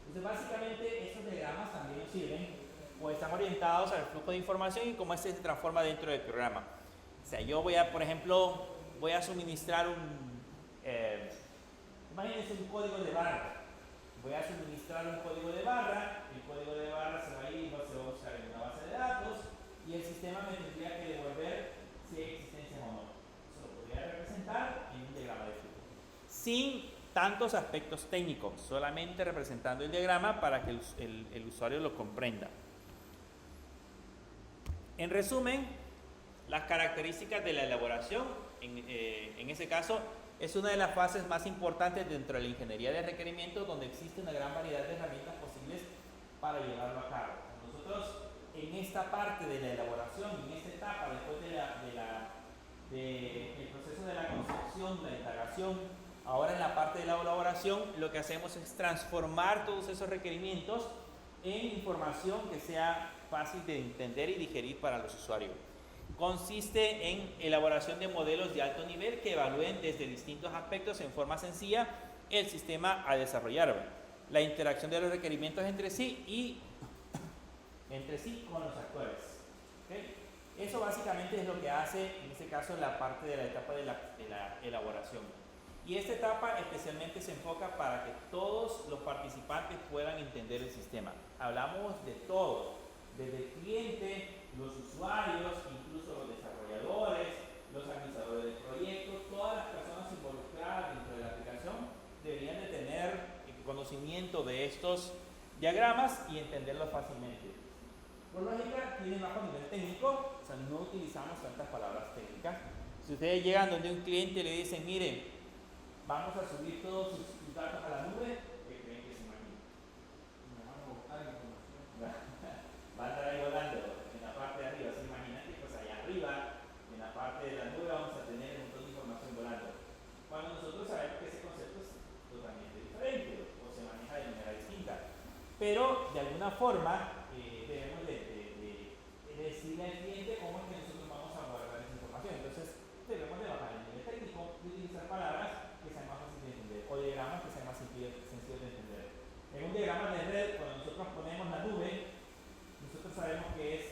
Entonces, básicamente, estos diagramas también nos sirven o están orientados al flujo de información y cómo este se transforma dentro del programa. O sea, yo voy a, por ejemplo, voy a suministrar imagínense un código de barra. Voy a suministrar un código de barra, el código de barra se va a ir, se va a buscar en una base de datos y el sistema me tendría que devolver si hay existencia o no. Eso lo podría representar en un diagrama de flujo. Sin tantos aspectos técnicos, solamente representando el diagrama para que el usuario lo comprenda. En resumen, las características de la elaboración, en ese caso, es una de las fases más importantes dentro de la ingeniería de requerimientos, donde existe una gran variedad de herramientas posibles para llevarlo a cabo. Nosotros, en esta parte de la elaboración, en esta etapa, después del proceso de la concepción, la integración, ahora en la parte de la elaboración, lo que hacemos es transformar todos esos requerimientos en información que sea fácil de entender y digerir para los usuarios. Consiste en elaboración de modelos de alto nivel que evalúen desde distintos aspectos en forma sencilla el sistema a desarrollar, la interacción de los requerimientos entre sí y con los actores. ¿Okay? Eso básicamente es lo que hace, en este caso, la parte de la etapa de la elaboración. Y esta etapa especialmente se enfoca para que todos los participantes puedan entender el sistema. Hablamos de todo, desde el cliente, los usuarios, incluso los desarrolladores, los administradores del proyecto, todas las personas involucradas dentro de la aplicación deberían de tener conocimiento de estos diagramas y entenderlos fácilmente. Por lógica, tienen bajo nivel técnico, o sea, no utilizamos tantas palabras técnicas. Si ustedes llegan donde un cliente y le dicen, mire, vamos a subir todos sus datos a la nube, ¿qué creen que se imagina? Va a estar ahí volando en la parte de arriba. ¿Se imaginan que pues allá arriba, en la parte de la nube, vamos a tener un montón de información volando? Cuando nosotros sabemos que ese concepto es totalmente diferente o se maneja de manera distinta. Pero de alguna forma debemos de decirle al cliente cómo es que nosotros vamos a guardar esa información. Entonces debemos de bajar el nivel técnico y utilizar palabras que sean más fáciles de entender o diagramas que sean más sencillos de entender. En un diagrama de red, cuando nosotros ponemos la nube, nosotros sabemos que es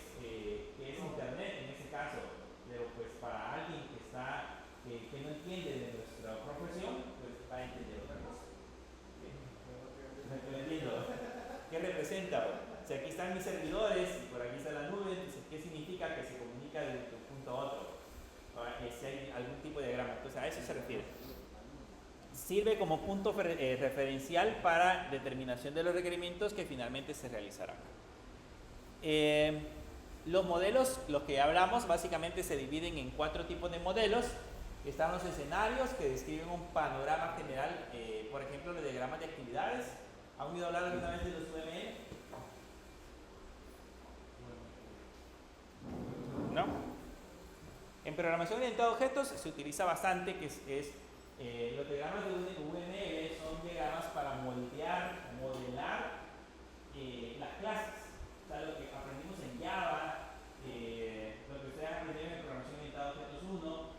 internet en ese caso, pero pues para alguien que no entiende de nuestra profesión, pues va a entender otra cosa. ¿No entiendo? ¿Qué representa? Si aquí están mis servidores y por aquí está la nube, entonces ¿qué significa? Que se comunica de un punto a otro. Si hay algún tipo de diagrama, entonces a eso se refiere. Sirve como punto referencial para determinación de los requerimientos que finalmente se realizarán. Los modelos, los que hablamos, básicamente se dividen en 4 tipos de modelos. Están los escenarios que describen un panorama general, por ejemplo, los diagramas de actividades. ¿Han oído hablar alguna vez de los UML? ¿No? En programación orientada a objetos se utiliza bastante, que los diagramas de UML son diagramas para modelar las clases. O sea, lo que aprendimos en Java, lo que ustedes aprendieron en programación orientada a objetos 1,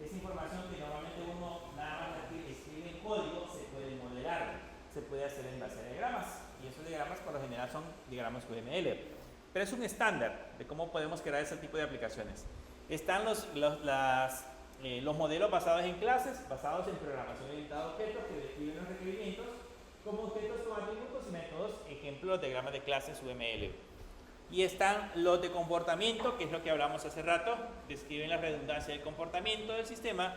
esa información que normalmente uno nada más escribe en código, se puede modelar, se puede hacer en base a diagramas. Y esos diagramas por lo general son diagramas UML. Pero es un estándar de cómo podemos crear ese tipo de aplicaciones. Están los modelos basados en clases, basados en programación orientada a objetos, que describen los requerimientos como objetos con atributos y métodos, ejemplo, los diagramas de clases UML. Y están los de comportamiento, que es lo que hablamos hace rato, describen la redundancia del comportamiento del sistema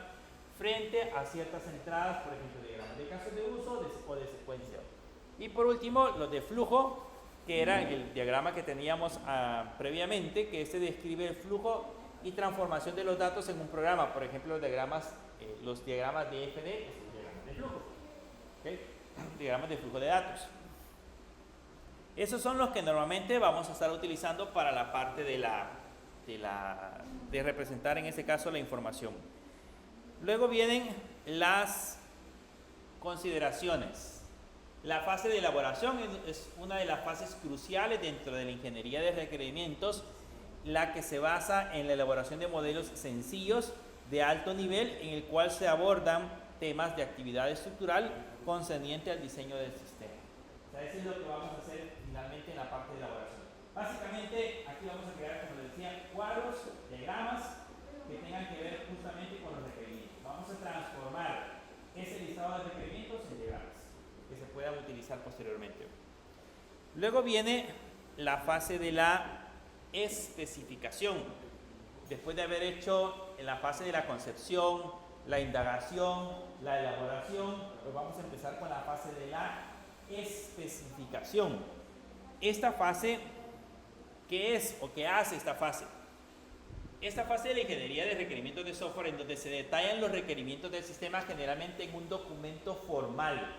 frente a ciertas entradas, por ejemplo, diagramas de casos de uso o de secuencia. Y por último, los de flujo, que era el diagrama que teníamos previamente, que describe el flujo y transformación de los datos en un programa. Por ejemplo, los diagramas de FD, son diagramas de flujo. ¿Okay? Diagramas de flujo de datos. Esos son los que normalmente vamos a estar utilizando para la parte de representar, en ese caso, la información. Luego vienen las consideraciones. La fase de elaboración es una de las fases cruciales dentro de la ingeniería de requerimientos, la que se basa en la elaboración de modelos sencillos de alto nivel en el cual se abordan temas de actividad estructural concerniente al diseño del sistema. O sea, eso es lo que vamos a hacer finalmente en la parte de elaboración. Básicamente, aquí vamos a crear, como les decía, cuadros, diagramas que tengan que ver justamente con los requerimientos. Vamos a transformar ese listado de requerimientos en diagramas que se puedan utilizar posteriormente. Luego viene la fase de la especificación. Después de haber hecho en la fase de la concepción, la indagación, la elaboración, pues vamos a empezar con la fase de la especificación. Esta fase, ¿qué es o qué hace esta fase? Esta fase de la ingeniería de requerimientos de software, en donde se detallan los requerimientos del sistema generalmente en un documento formal.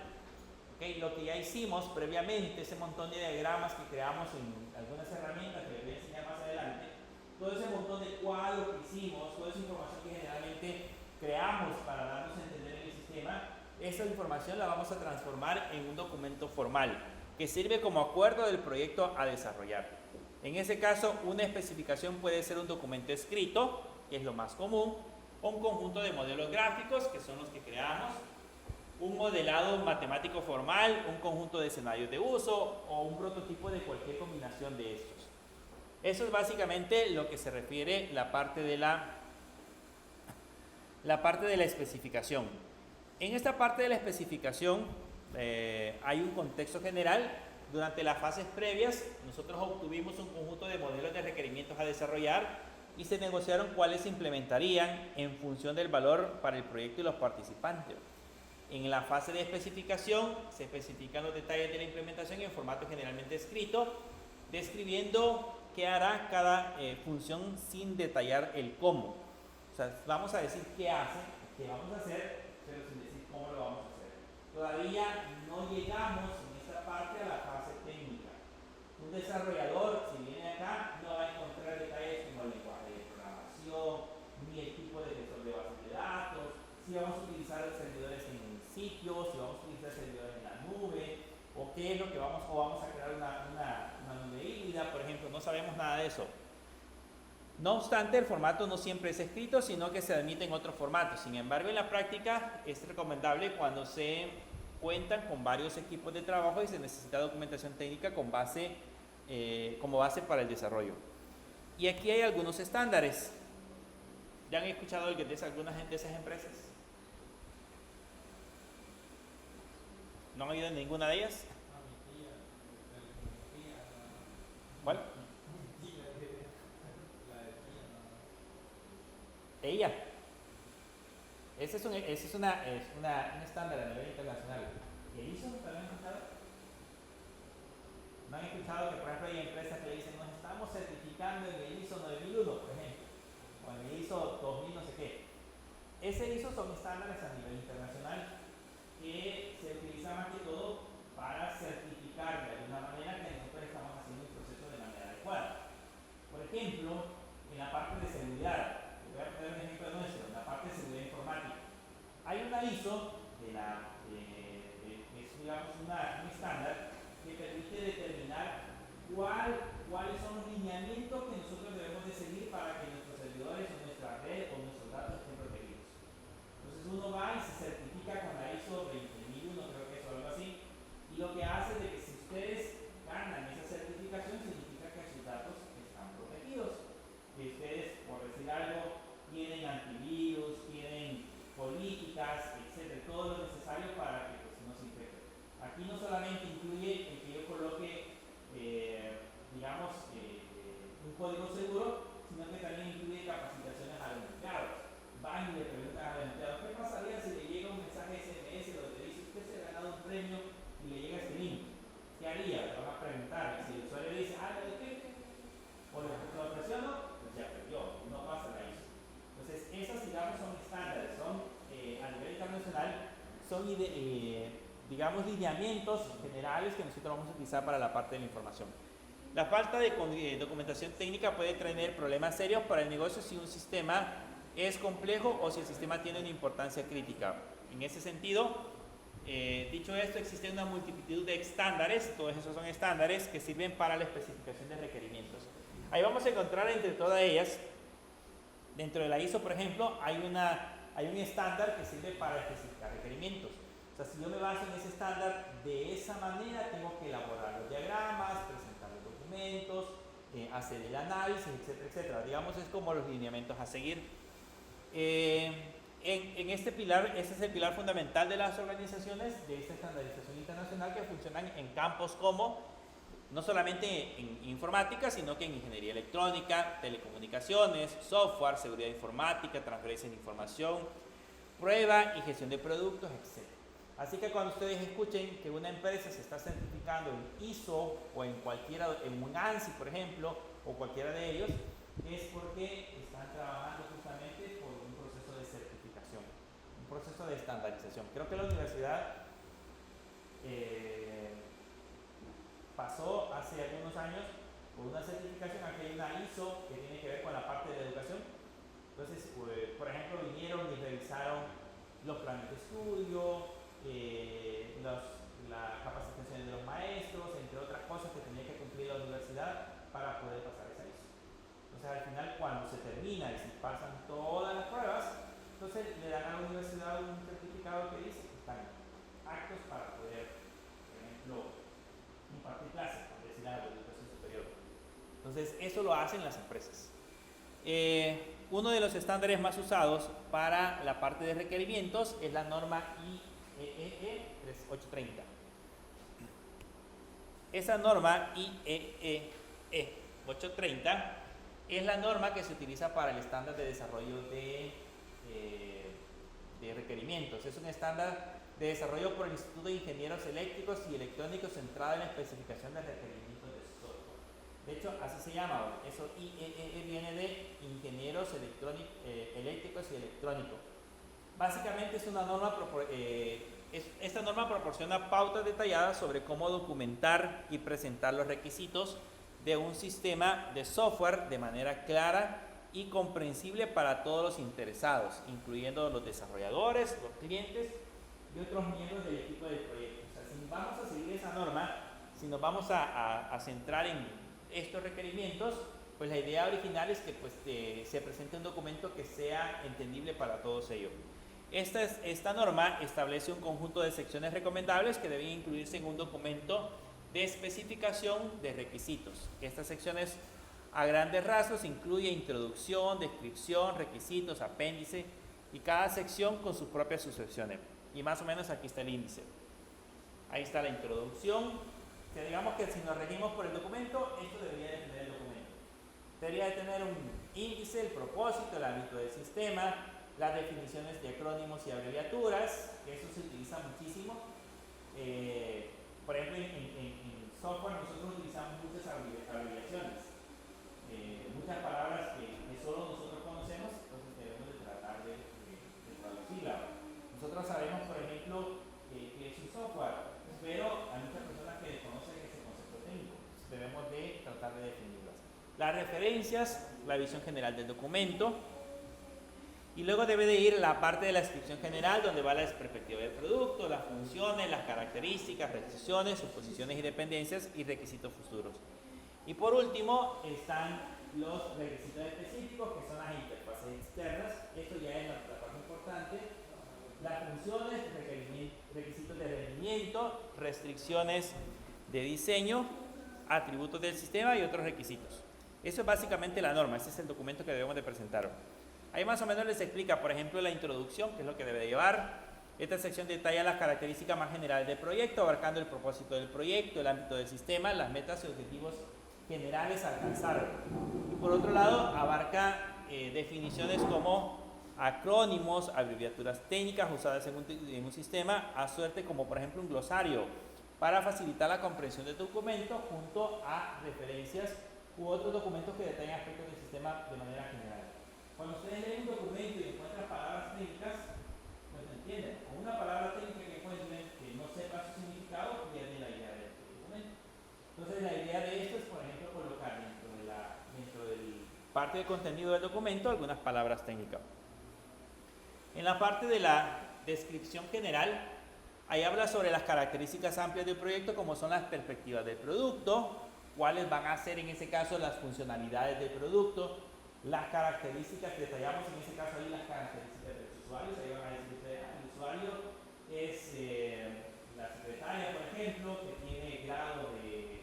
¿Okay? Lo que ya hicimos previamente, ese montón de diagramas que creamos en algunas herramientas que les voy a enseñar más adelante, todo ese montón de cuadros que hicimos, toda esa información que generalmente creamos para darnos a entender en el sistema, esa información la vamos a transformar en un documento formal que sirve como acuerdo del proyecto a desarrollar. En ese caso, una especificación puede ser un documento escrito, que es lo más común, o un conjunto de modelos gráficos, que son los que creamos, un modelado matemático formal, un conjunto de escenarios de uso o un prototipo de cualquier combinación de estos. Eso es básicamente lo que se refiere la parte de la especificación. En esta parte de la especificación hay un contexto general. Durante las fases previas, nosotros obtuvimos un conjunto de modelos de requerimientos a desarrollar y se negociaron cuáles se implementarían en función del valor para el proyecto y los participantes. En la fase de especificación se especifican los detalles de la implementación en formato generalmente escrito, describiendo qué hará cada función sin detallar el cómo. O sea, vamos a decir qué hace, qué vamos a hacer, pero sin decir cómo lo vamos a hacer. Todavía no llegamos en esta parte a la fase técnica. Un desarrollador, si viene acá, no va a encontrar detalles como el lenguaje de programación, ni el tipo de gestor de bases de datos, si vamos a utilizar servidores en sitios, si vamos a utilizar servidores en la nube, o qué es lo que vamos a crear una nube híbrida, por ejemplo. No sabemos nada de eso. No obstante, el formato no siempre es escrito, sino que se admite en otros formatos. Sin embargo, en la práctica es recomendable cuando se cuentan con varios equipos de trabajo y se necesita documentación técnica como base para el desarrollo. Y aquí hay algunos estándares. ¿Ya han escuchado de algunas de esas empresas? ¿No han oído de ninguna de ellas? ¿Cuál? Ella. Ese es un estándar a nivel internacional. ¿El ISO también han escuchado? ¿No han escuchado que, por ejemplo, hay empresas que dicen nos estamos certificando en el ISO 9001, por ejemplo, o en el ISO 2000 no sé qué? Ese ISO son estándares a nivel internacional que se utilizan más que todo para certificar la ISO es, digamos, un estándar que permite determinar cuáles son los lineamientos que nosotros debemos de seguir para que nuestros servidores o nuestra red o nuestros datos estén protegidos. Entonces uno va y se certifica con la ISO 20001, creo que es o algo así, y lo que hace es de que si ustedes ganan esa certificación significa que sus datos están protegidos, que ustedes, por decir algo, tienen antivirus, tienen políticas, etcétera, todo lo necesario para que pues, no se infecten. Aquí no solamente incluye el que yo coloque digamos, un código seguro, sino que también incluye capacitaciones a los empleados. Van y le preguntan a los empleados, ¿qué pasaría si le llega un mensaje SMS donde dice, usted se ha ganado un premio y le llega este link? ¿Qué haría? Le van a preguntar. Si el usuario le dice, ¿le detecte? O lo presiono, pues ya perdió, no pasa la ISO. Entonces, esas, digamos, son estándares, son a nivel internacional, son digamos, lineamientos generales que nosotros vamos a utilizar para la parte de la información. La falta de documentación técnica puede tener problemas serios para el negocio si un sistema es complejo o si el sistema tiene una importancia crítica. En ese sentido, dicho esto, existe una multitud de estándares, todos esos son estándares que sirven para la especificación de requerimientos. Ahí vamos a encontrar entre todas ellas, dentro de la ISO, por ejemplo, hay un estándar que sirve para especificar requerimientos. O sea, si yo me baso en ese estándar, de esa manera tengo que elaborar los diagramas, presentar los documentos, hacer el análisis, etcétera, etcétera. Digamos, es como los lineamientos a seguir. En este pilar, este es el pilar fundamental de las organizaciones de esta estandarización internacional que funcionan en campos como no solamente en informática, sino que en ingeniería electrónica, telecomunicaciones, software, seguridad informática, transferencia de información, prueba y gestión de productos, etc. Así que cuando ustedes escuchen que una empresa se está certificando en ISO o en un ANSI, por ejemplo, o cualquiera de ellos, es porque están trabajando justamente por un proceso de certificación, un proceso de estandarización. Creo que la universidad pasó hace algunos años por una certificación, aquí hay una ISO que tiene que ver con la parte de educación. Entonces, por ejemplo, vinieron y revisaron los planes de estudio, las capacitaciones de los maestros, entre otras cosas que tenía que cumplir la universidad para poder pasar esa ISO. Entonces, al final, cuando se termina y se pasan todas las pruebas, entonces le dan a la universidad un certificado que dice que están aptos para poder, por ejemplo, impartir clases, por decir algo, de educación superior. Entonces, eso lo hacen las empresas. Uno de los estándares más usados para la parte de requerimientos es la norma IEEE 3830. Esa norma IEEE 830 es la norma que se utiliza para el estándar de desarrollo de requerimientos. Es un estándar de desarrollo por el Instituto de Ingenieros Eléctricos y Electrónicos centrado en la especificación de requerimientos de software. De hecho, así se llama. Eso IEEE viene de Ingenieros Eléctricos y Electrónicos. Básicamente es una norma, esta norma proporciona pautas detalladas sobre cómo documentar y presentar los requisitos de un sistema de software de manera clara y comprensible para todos los interesados, incluyendo los desarrolladores, los clientes y otros miembros del equipo del proyecto. O sea, si vamos a seguir esa norma, si nos vamos a centrar en estos requerimientos, pues la idea original es que pues, se presente un documento que sea entendible para todos ellos. Esta norma establece un conjunto de secciones recomendables que deben incluirse en un documento de especificación de requisitos. Estas secciones a grandes rasgos incluyen introducción, descripción, requisitos, apéndice y cada sección con sus propias subsecciones. Y más o menos aquí está el índice. Ahí está la introducción. Que digamos que si nos regimos por el documento, esto debería de tener el documento. Debería de tener un índice, el propósito, el ámbito del sistema, las definiciones de acrónimos y abreviaturas, que eso se utiliza muchísimo. Por ejemplo, en software nosotros utilizamos muchas abreviaciones, muchas palabras que solo nosotros conocemos, entonces debemos de tratar de traducirlas. Nosotros sabemos, por ejemplo, que es un software, pero hay muchas personas que desconocen ese concepto técnico. Debemos de tratar de definirlas. Las referencias, la visión general del documento, Y luego debe de ir la parte de la descripción general, donde va la perspectiva del producto, las funciones, las características, restricciones, suposiciones y dependencias y requisitos futuros. Y por último están los requisitos específicos, que son las interfaces externas. Esto ya es la parte importante. Las funciones, requisitos de rendimiento, restricciones de diseño, atributos del sistema y otros requisitos. Eso es básicamente la norma. Ese es el documento que debemos de presentar. Ahí más o menos les explica, por ejemplo, la introducción, que es lo que debe de llevar. Esta sección detalla las características más generales del proyecto, abarcando el propósito del proyecto, el ámbito del sistema, las metas y objetivos generales a alcanzar. Y por otro lado, abarca definiciones como acrónimos, abreviaturas técnicas usadas en un sistema, a suerte como por ejemplo un glosario, para facilitar la comprensión del documento junto a referencias u otros documentos que detallan aspectos del sistema de manera general. Cuando ustedes leen un documento y encuentran palabras técnicas, pues no entienden. Con una palabra técnica que encuentren que no sepa su significado, pierden la idea del documento. Entonces la idea de esto es, por ejemplo, colocar dentro del parte del contenido del documento algunas palabras técnicas. En la parte de la descripción general, ahí habla sobre las características amplias del proyecto, como son las perspectivas del producto, cuáles van a ser en ese caso las funcionalidades del producto, las características, detallamos en ese caso ahí las características de los usuarios. Ahí van a decir ustedes, el usuario es la secretaria, por ejemplo, que tiene grado de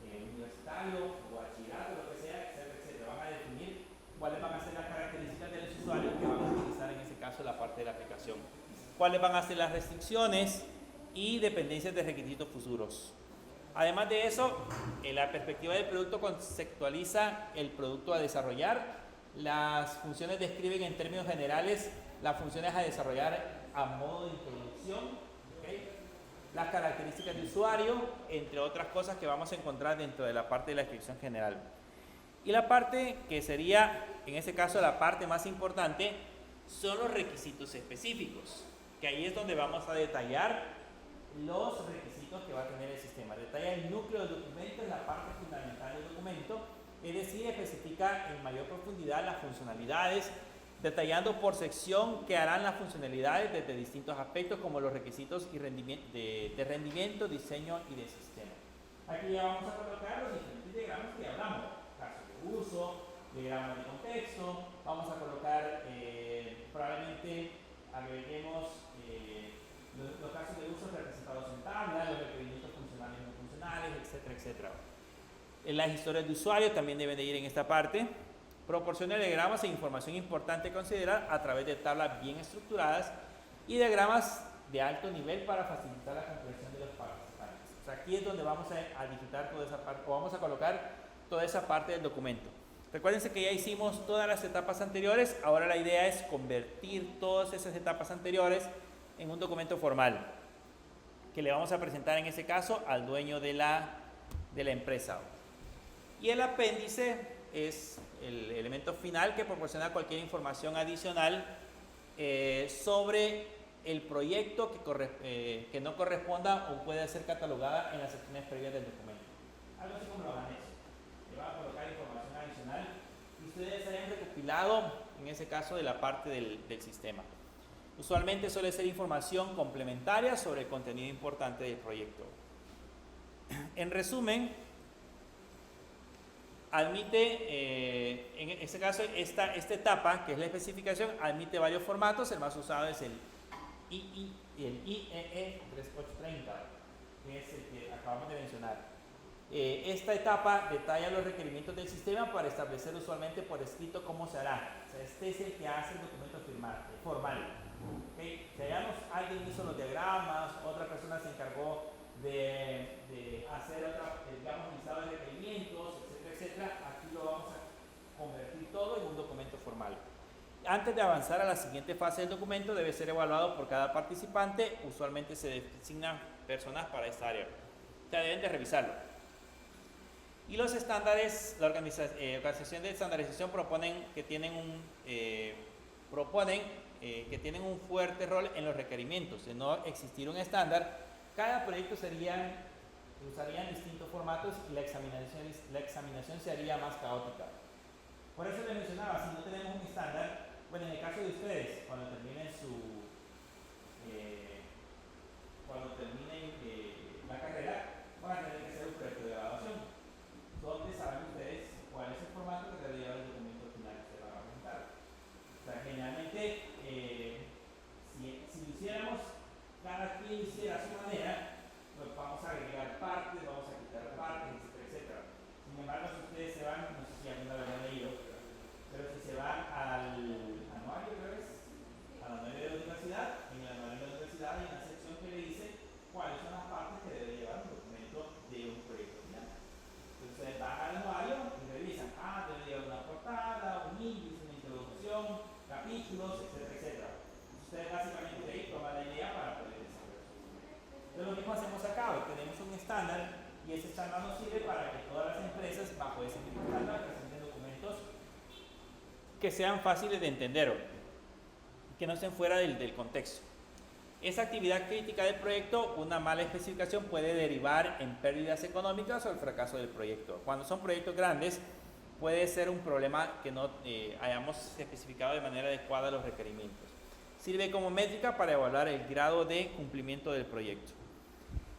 universitario o bachillerato, lo que sea, etcétera, etcétera. Van a definir cuáles van a ser las características de los usuarios que van a utilizar en ese caso la parte de la aplicación. Cuáles van a ser las restricciones y dependencias de requisitos futuros. Además de eso, la perspectiva del producto conceptualiza el producto a desarrollar. Las funciones describen en términos generales las funciones a desarrollar a modo de introducción, ¿okay? Las características de usuario, entre otras cosas que vamos a encontrar dentro de la parte de la descripción general. Y la parte que sería, en este caso, la parte más importante, son los requisitos específicos, que ahí es donde vamos a detallar los requisitos que va a tener el sistema. Detalla el núcleo del documento, en la parte fundamental del documento, es decir, especifica en mayor profundidad las funcionalidades, detallando por sección qué harán las funcionalidades desde distintos aspectos, como los requisitos y de rendimiento, diseño y de sistema. Aquí ya vamos a colocar los diferentes diagramas que ya hablamos: casos de uso, diagramas de contexto. Vamos a colocar, probablemente agreguemos los casos de uso representados en tabla, los requerimientos funcionales y no funcionales, etcétera, etcétera. Las historias de usuario también deben de ir en esta parte. Proporciona diagramas e información importante a considerar a través de tablas bien estructuradas y diagramas de alto nivel para facilitar la comprensión de los participantes. O sea, aquí es donde vamos a digitar toda esa parte, o vamos a colocar toda esa parte del documento. Recuérdense que ya hicimos todas las etapas anteriores. Ahora la idea es convertir todas esas etapas anteriores en un documento formal que le vamos a presentar en ese caso al dueño de la empresa. Y el apéndice es el elemento final que proporciona cualquier información adicional sobre el proyecto que no corresponda o puede ser catalogada en las secciones previas del documento. Algo así como lo han hecho. Le va a colocar información adicional y ustedes hayan recopilado en ese caso de la parte del sistema. Usualmente suele ser información complementaria sobre el contenido importante del proyecto. En resumen, admite, en este caso, esta etapa, que es la especificación, admite varios formatos. El más usado es el II y el IEE 3830, que es el que acabamos de mencionar. Esta etapa detalla los requerimientos del sistema para establecer usualmente por escrito cómo se hará. O sea, este es el que hace el documento formal. ¿Okay? Si alguien hizo los diagramas, otra persona se encargó de hacer digamos, listado de requerimientos, etcétera, aquí lo vamos a convertir todo en un documento formal. Antes de avanzar a la siguiente fase del documento, debe ser evaluado por cada participante. Usualmente se designan personas para esta área. O sea, deben de revisarlo. Y los estándares, la organización de estandarización proponen que tienen un fuerte rol en los requerimientos. De no existir un estándar, cada proyecto usarían distintos formatos y la examinación se haría más caótica. Por eso les mencionaba, si no tenemos un estándar, Bueno, en el caso de ustedes, cuando terminen la carrera, van a tener que hacer un proyecto de evaluación, donde saben ustedes cuál es el formato que debe llevar el documento final que se van a presentar. O sea, generalmente, si lo hiciéramos, cada quien hiciera a su manera, pues vamos a agregar partes, vamos a quitar partes, etcétera, etcétera. Sin embargo, si ustedes se van, no sé si alguna vez lo han leído, pero si se van al anuario, creo que es, al anuario de la universidad, en el anuario de la universidad hay una sección que le dice cuáles son las partes que debe llevar un documento de un proyecto final. Entonces ustedes van al anuario y revisan, debe llevar una portada, un índice, una introducción, capítulos, etcétera, etcétera. Entonces ustedes básicamente de ahí toman la idea para poder desarrollar su documento. Entonces lo mismo hacemos acá, tenemos un estándar y ese estándar nos sirve para que todas las empresas bajo ese mismo estándar presenten documentos que sean fáciles de entender, que no estén fuera del contexto. Esa actividad crítica del proyecto, una mala especificación puede derivar en pérdidas económicas o el fracaso del proyecto. Cuando son proyectos grandes, puede ser un problema que no hayamos especificado de manera adecuada los requerimientos. Sirve como métrica para evaluar el grado de cumplimiento del proyecto.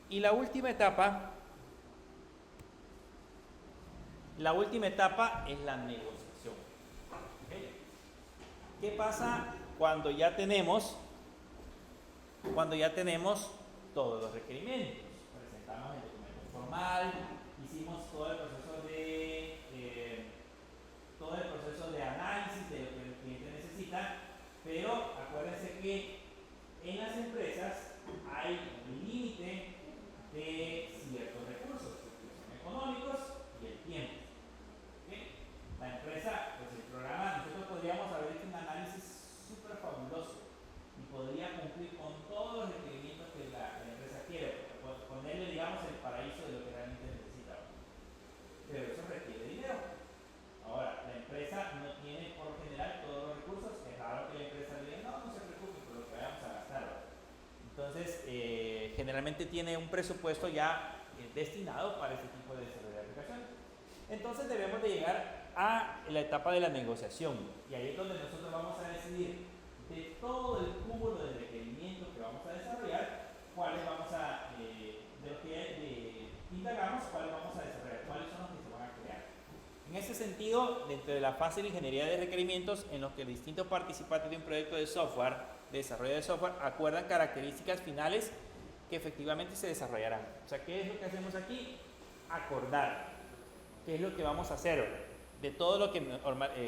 Y la última etapa es la negociación. ¿Okay? ¿Qué pasa cuando ya tenemos todos los requerimientos? Presentamos el documento formal, hicimos todo el proceso de análisis de lo que el cliente necesita, pero acuérdense que en las empresas hay un límite de ciertos recursos, que son económicos y el tiempo. ¿Okay? La empresa, pues el programa, nosotros podríamos haber hecho un análisis súper fabuloso y podría cumplir con todos los requerimientos que la empresa quiere, ponerle, digamos, el paraíso de lo que realmente necesita. Pero eso requiere dinero. Ahora, la empresa no tiene por general todos los recursos, es raro que la empresa diga, no se preocupe por lo que vayamos a gastar. Entonces, generalmente tiene un presupuesto ya destinado para este tipo de desarrollo de aplicaciones. Entonces debemos de llegar a la etapa de la negociación y ahí es donde nosotros vamos a decidir de todo el cúmulo de requerimientos que vamos a desarrollar, cuáles vamos a, de los que indagamos, cuáles vamos a desarrollar, cuáles son los que se van a crear. En ese sentido, dentro de la fase de ingeniería de requerimientos, en los que distintos participantes de un proyecto de software, de desarrollo de software, acuerdan características finales que efectivamente se desarrollarán. O sea, ¿qué es lo que hacemos aquí? Acordar. ¿Qué es lo que vamos a hacer de todo lo que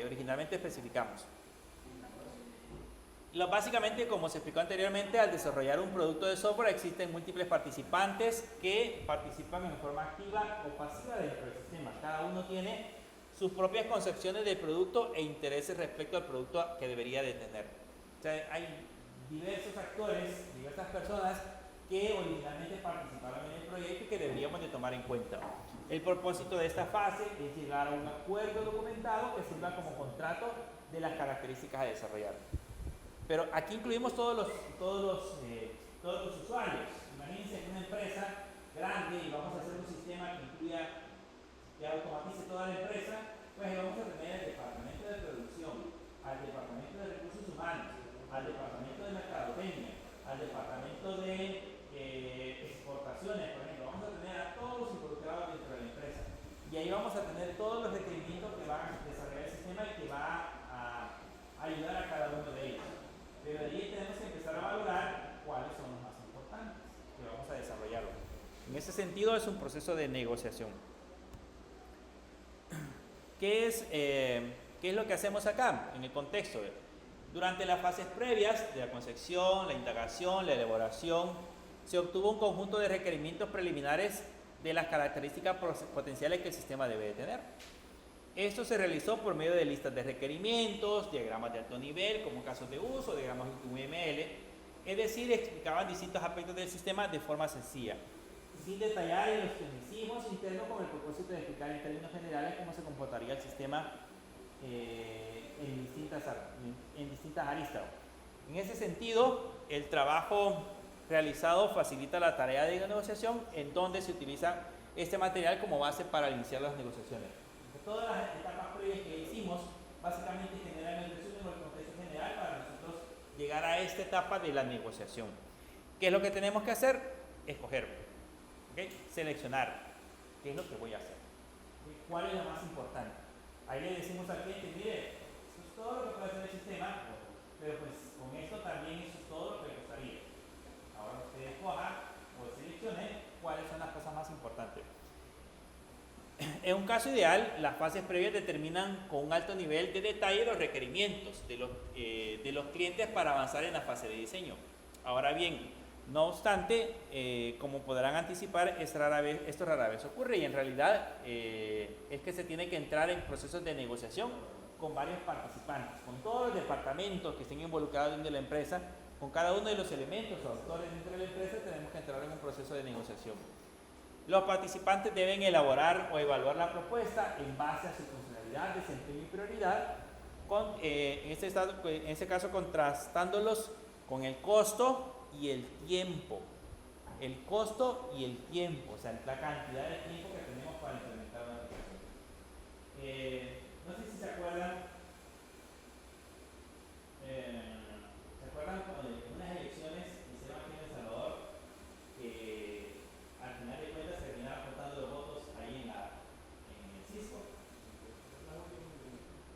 originalmente especificamos? Básicamente, como se explicó anteriormente, al desarrollar un producto de software existen múltiples participantes que participan en forma activa o pasiva dentro del sistema. Cada uno tiene sus propias concepciones del producto e intereses respecto al producto que debería de tener. O sea, hay diversos actores, diversas personas que originalmente participaron en el proyecto y que deberíamos de tomar en cuenta. El propósito de esta fase es llegar a un acuerdo documentado que sirva como contrato de las características a desarrollar. Pero aquí incluimos todos los usuarios. Imagínense que una empresa grande y vamos a hacer un sistema que automatice toda la empresa, pues vamos a tener el departamento de producción, al departamento de recursos humanos, al departamento de mercadotecnia, al departamento de exportaciones, por ejemplo. Vamos a tener a todos los involucrados dentro de la empresa y ahí vamos a tener todos los requerimientos que van a desarrollar el sistema y que va a ayudar a cada uno de ellos. Pero allí tenemos que empezar a valorar cuáles son los más importantes que vamos a desarrollarlo. En ese sentido es un proceso de negociación. ¿Qué es lo que hacemos acá en el contexto? Durante las fases previas de la concepción, la indagación, la elaboración, se obtuvo un conjunto de requerimientos preliminares de las características potenciales que el sistema debe de tener. Esto se realizó por medio de listas de requerimientos, diagramas de alto nivel, como casos de uso, diagramas UML, es decir, explicaban distintos aspectos del sistema de forma sencilla, sin detallar en los tecnicismos internos con el propósito de explicar en términos generales cómo se comportaría el sistema en distintas aristas. En ese sentido, el trabajo realizado facilita la tarea de negociación en donde se utiliza este material como base para iniciar las negociaciones. Todas las etapas previas que hicimos, básicamente generan el resumen o el contexto general llegar a esta etapa de la negociación. ¿Qué es lo que tenemos que hacer? Escoger, ¿okay? Seleccionar qué es lo que voy a hacer, ¿okay? ¿Cuál es lo más importante? Ahí le decimos al cliente, mire, esto es todo lo que puede hacer el sistema, pero pues con esto también eso es todo lo que costaría. Ahora usted escoja o seleccione cuáles son las cosas más importantes. En un caso ideal, las fases previas determinan con un alto nivel de detalle los requerimientos de los clientes para avanzar en la fase de diseño. Ahora bien, no obstante, como podrán anticipar, esto rara vez ocurre y en realidad es que se tiene que entrar en procesos de negociación con varios participantes, con todos los departamentos que estén involucrados dentro de la empresa, con cada uno de los elementos o actores dentro de la empresa tenemos que entrar en un proceso de negociación. Los participantes deben elaborar o evaluar la propuesta en base a su funcionalidad, desempeño y prioridad, en este caso contrastándolos con el costo y el tiempo. El costo y el tiempo, o sea, la cantidad de tiempo que tenemos para implementar una aplicación. No sé si se acuerdan, cuando en unas elecciones hicieron aquí en El Salvador, que al final de cuentas terminaron contando los votos ahí en el Cisco.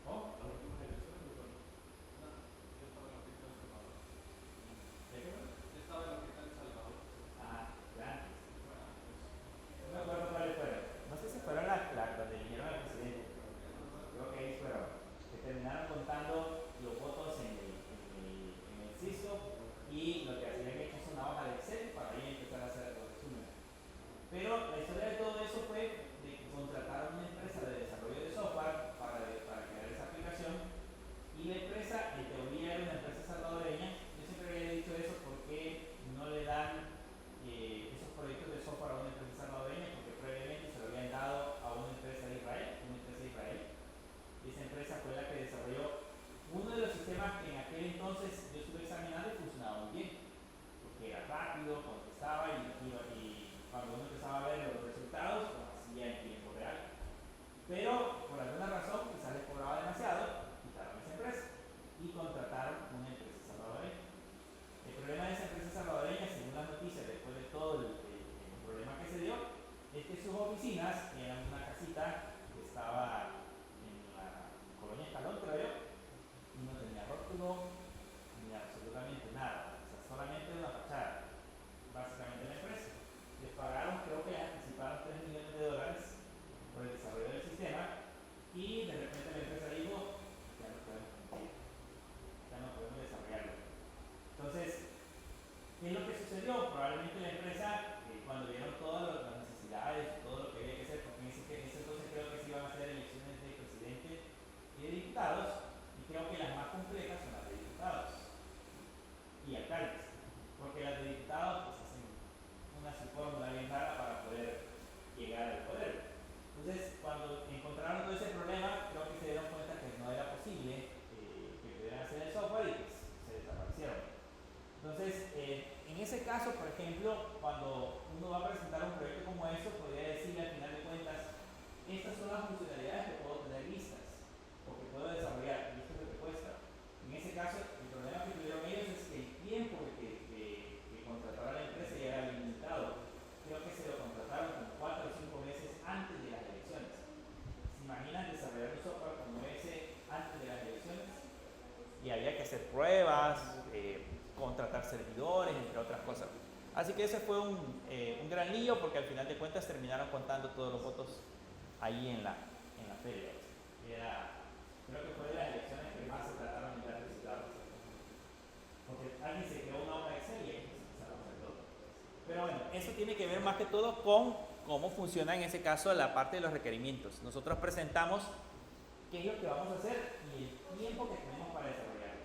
¿Cómo? No me acuerdo cuáles fueron. No sé si fueron las donde eligieron al presidente. Creo que ahí fueron. Que terminaron contando los votos en el Cisco y lo que habían hecho es una hoja de Excel para ahí empezar a hacer los resúmenes. Pero la historia de todo eso fue de que contrataron una empresa de desarrollo de software para crear esa aplicación y la empresa, en teoría, era una empresa salvadoreña. Yo siempre había dicho eso porque no le dan esos proyectos de software a una empresa salvadoreña porque previamente se lo habían dado a una empresa de Israel, y esa empresa fue la que desarrolló uno de los sistemas que en aquel entonces yo estuve examinando y funcionaba muy bien porque era rápido, contestaba y cuando uno empezaba a ver los resultados lo hacía en tiempo real, pero por alguna razón quizás les cobraba demasiado, quitaron esa empresa y contrataron una empresa salvadoreña. El problema de esa empresa salvadoreña, según las noticias, después de todo el problema que se dio, es que sus oficinas eran una casita que estaba en la colonia Escalón, creo yo, y no tenía rótulo ni absolutamente nada, o sea, solamente una fachada, básicamente la empresa. Les pagaron, creo que les anticiparon $3 millones por el desarrollo del sistema y de repente la empresa dijo, ya no podemos cumplir, ya no podemos desarrollarlo. Entonces, ¿qué es lo que sucedió? Probablemente la empresa, cuando vieron todas las necesidades, todo lo que había que hacer, porque en ese entonces creo que se iban a hacer elecciones de presidente y de diputados, y creo que las más complejas son las de diputados y alcaldes, porque las de diputados pues hacen una fórmula bien rara para poder llegar al poder. Entonces, cuando encontraron todo ese problema, creo que se dieron cuenta que no era posible que pudieran hacer el software y pues se desaparecieron. Entonces, en ese caso, por ejemplo, cuando uno va a presentar un proyecto como eso, podría decirle al final de cuentas, estas son las funcionalidades que puedo tener listas o que puedo desarrollar y esto es lo que cuesta. En ese caso, el problema que tuvieron ellos es que el tiempo que contratara la empresa ya era limitado. Creo que se lo contrataron como 4 o 5 meses antes de las elecciones. ¿Se imaginan desarrollar un software como ese antes de las elecciones? Y había que hacer pruebas, contratar servidores, entre otras cosas. Así que ese fue un gran lío porque al final de cuentas terminaron contando todos los votos ahí en la feria. Creo que fue de las elecciones que más se trataron de dar resultados. Porque alguien se creó una hoja Excel y ahí se empezaron a hacer todo. Pero bueno, eso tiene que ver más que todo con cómo funciona en ese caso la parte de los requerimientos. Nosotros presentamos qué es lo que vamos a hacer y el tiempo que tenemos para desarrollarlo.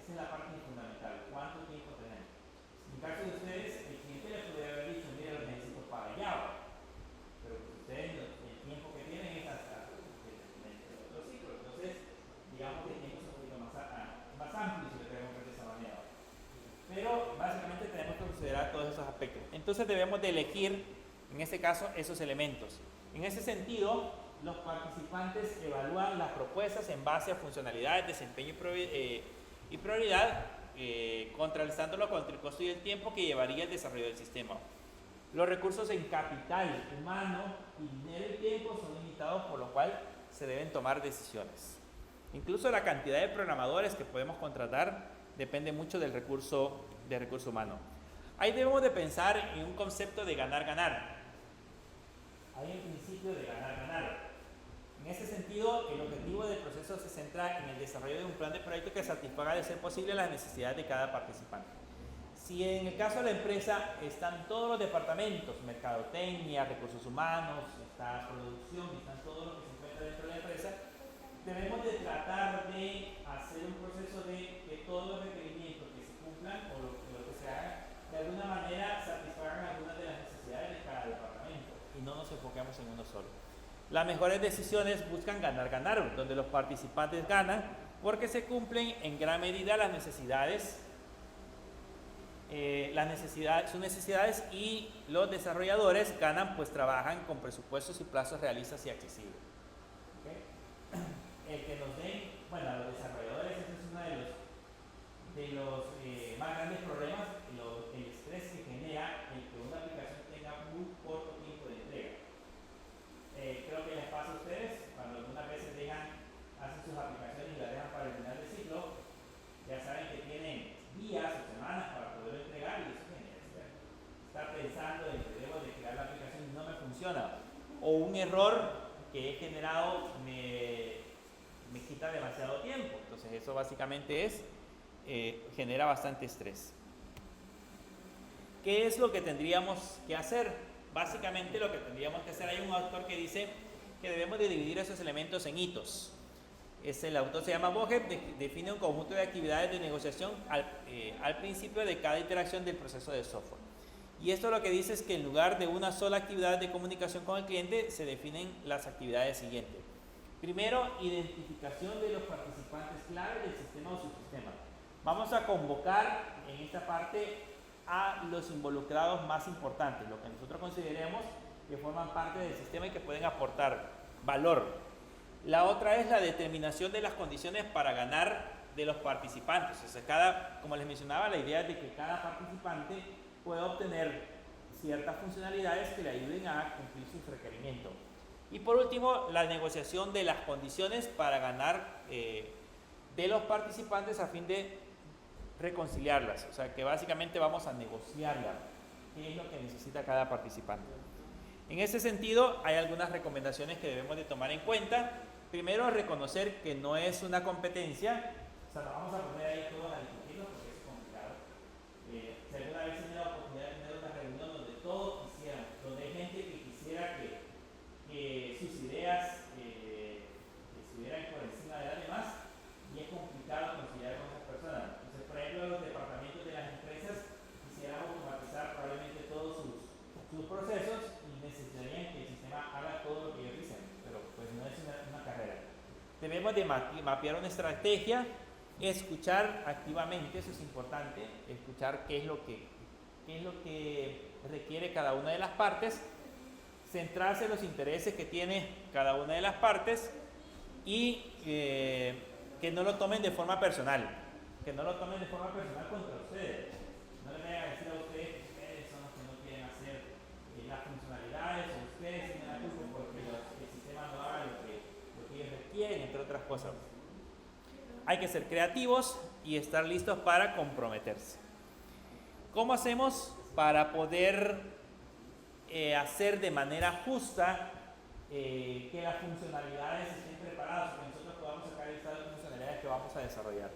Esa es la parte fundamental, cuánto tiempo tenemos. En el caso de ustedes, el cliente les podría haber dicho, mira, lo necesito para Java, pero pues ustedes el tiempo que tienen es hasta el otro ciclo. Entonces, digamos que el tiempo es un poquito más amplio si lo queremos ver de esa manera. Pero básicamente tenemos que considerar todos esos aspectos. Entonces debemos de elegir, en este caso, esos elementos. En ese sentido, los participantes evalúan las propuestas en base a funcionalidades, desempeño y prioridad contrarrestándolo contra el costo y el tiempo que llevaría el desarrollo del sistema. Los recursos en capital humano y dinero y tiempo son limitados, por lo cual se deben tomar decisiones. Incluso la cantidad de programadores que podemos contratar depende mucho del recurso humano. Ahí debemos de pensar en un concepto de ganar-ganar. Hay un principio de ganar-ganar. En ese sentido, el objetivo del proceso se centra en el desarrollo de un plan de proyecto que satisfaga de ser posible las necesidades de cada participante. Si en el caso de la empresa están todos los departamentos, mercadotecnia, recursos humanos, está producción, están todos los que se encuentran dentro de la empresa, debemos de tratar de hacer un proceso de que todos los requerimientos que se cumplan o lo que se haga, de alguna manera satisfagan algunas de las necesidades de cada departamento y no nos enfoquemos en uno solo. Las mejores decisiones buscan ganar-ganar, donde los participantes ganan porque se cumplen en gran medida sus necesidades, y los desarrolladores ganan pues trabajan con presupuestos y plazos realistas y accesibles. ¿Okay? El que nos den, bueno, a los desarrolladores ese es uno de los más grandes problemas, el estrés que genera el que una aplicación tenga muy corto tiempo de entrega. Creo que les pasa a ustedes cuando algunas veces hacen sus aplicaciones y las dejan para el final del ciclo, ya saben que tienen días o semanas para poder entregar y eso genera estrés. Estar pensando en que debo de crear la aplicación y no me funciona, o un error que he generado me quita demasiado tiempo. Entonces eso básicamente genera bastante estrés. ¿Qué es lo que tendríamos que hacer? Básicamente lo que tendríamos que hacer, hay un autor que dice que debemos de dividir esos elementos en hitos. El autor se llama Boheb, define un conjunto de actividades de negociación al principio de cada interacción del proceso de software. Y esto lo que dice es que en lugar de una sola actividad de comunicación con el cliente, se definen las actividades siguientes. Primero, identificación de los participantes clave del sistema o subsistema. Vamos a convocar en esta parte a los involucrados más importantes, lo que nosotros consideremos que forman parte del sistema y que pueden aportar valor. La otra es la determinación de las condiciones para ganar de los participantes. O sea, como les mencionaba, la idea es de que cada participante pueda obtener ciertas funcionalidades que le ayuden a cumplir sus requerimientos. Y por último, la negociación de las condiciones para ganar de los participantes a fin de reconciliarlas. O sea, que básicamente vamos a negociarla. ¿Qué es lo que necesita cada participante? En ese sentido, hay algunas recomendaciones que debemos de tomar en cuenta. Primero, reconocer que no es una competencia. O sea, no vamos a poner ahí todos a discutirlo porque es complicado. Si alguna vez tiene la oportunidad de tener una reunión donde todos quisieran, donde hay gente que quisiera que sus ideas estuvieran por encima de las demás, y es complicado conciliar con esas personas. Entonces, por ejemplo, los departamentos de las empresas quisieran automatizar probablemente todos sus procesos y necesitarían que el sistema haga todo lo que ellos dicen, pero pues no es una carrera. Debemos de mapear una estrategia, escuchar activamente, eso es importante, escuchar qué es lo que requiere cada una de las partes, centrarse en los intereses que tiene cada una de las partes y que no lo tomen de forma personal, contra ustedes. No le vayan a decir a ustedes que ustedes son los que no quieren hacer las funcionalidades, o ustedes tienen la culpa porque el sistema no haga lo que ellos requieren, entre otras cosas. Hay que ser creativos y estar listos para comprometerse. ¿Cómo hacemos para poder hacer de manera justa que las funcionalidades estén preparadas, que nosotros podamos sacar el estado de funcionalidades que vamos a desarrollar?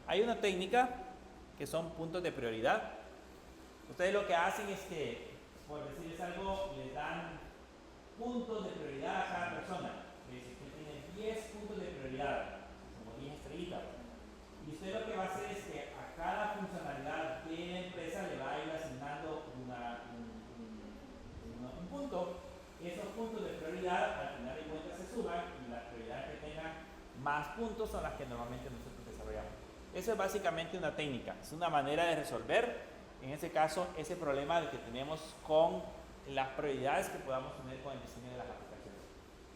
Hay una técnica que son puntos de prioridad. Ustedes lo que hacen es que, por decirles algo, les dan puntos de prioridad a cada persona. Si usted tiene 10 puntos de prioridad, como 10 estrellitas, y usted lo que va a hacer es que a cada funcionalidad de la empresa le va a ir asignando un punto. Esos puntos de prioridad al final de cuentas se suman y las prioridades que tengan más puntos son las que normalmente nosotros desarrollamos. Eso es básicamente una técnica, es una manera de resolver, en ese caso, ese problema que tenemos con las prioridades que podamos tener con el diseño de las aplicaciones.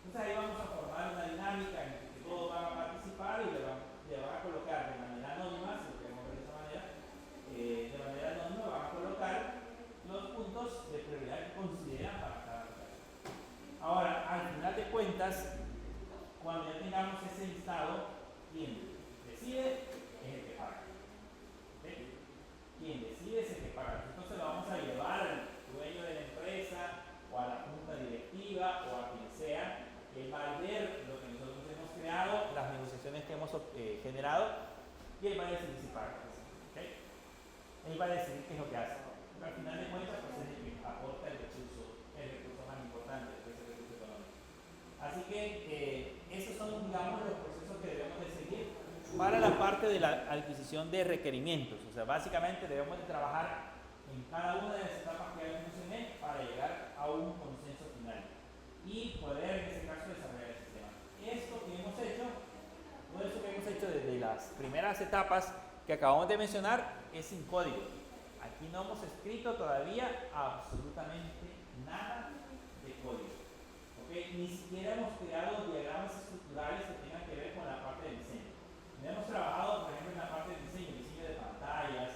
Entonces ahí vamos a formar una dinámica en que todos van a participar y le van a colocar de manera anónima, si lo queremos ver de esa manera, parte de la adquisición de requerimientos. O sea, básicamente debemos de trabajar en cada una de las etapas que ya mencioné para llegar a un consenso final y poder, en este caso, desarrollar el sistema. Esto que hemos hecho, todo eso que hemos hecho desde las primeras etapas que acabamos de mencionar, es sin código. Aquí no hemos escrito todavía absolutamente nada de código. ¿Okay? Ni siquiera hemos creado diagramas estructurales que tengan que ver con la parte del diseño. No hemos trabajado, por ejemplo, en la parte del diseño de pantallas,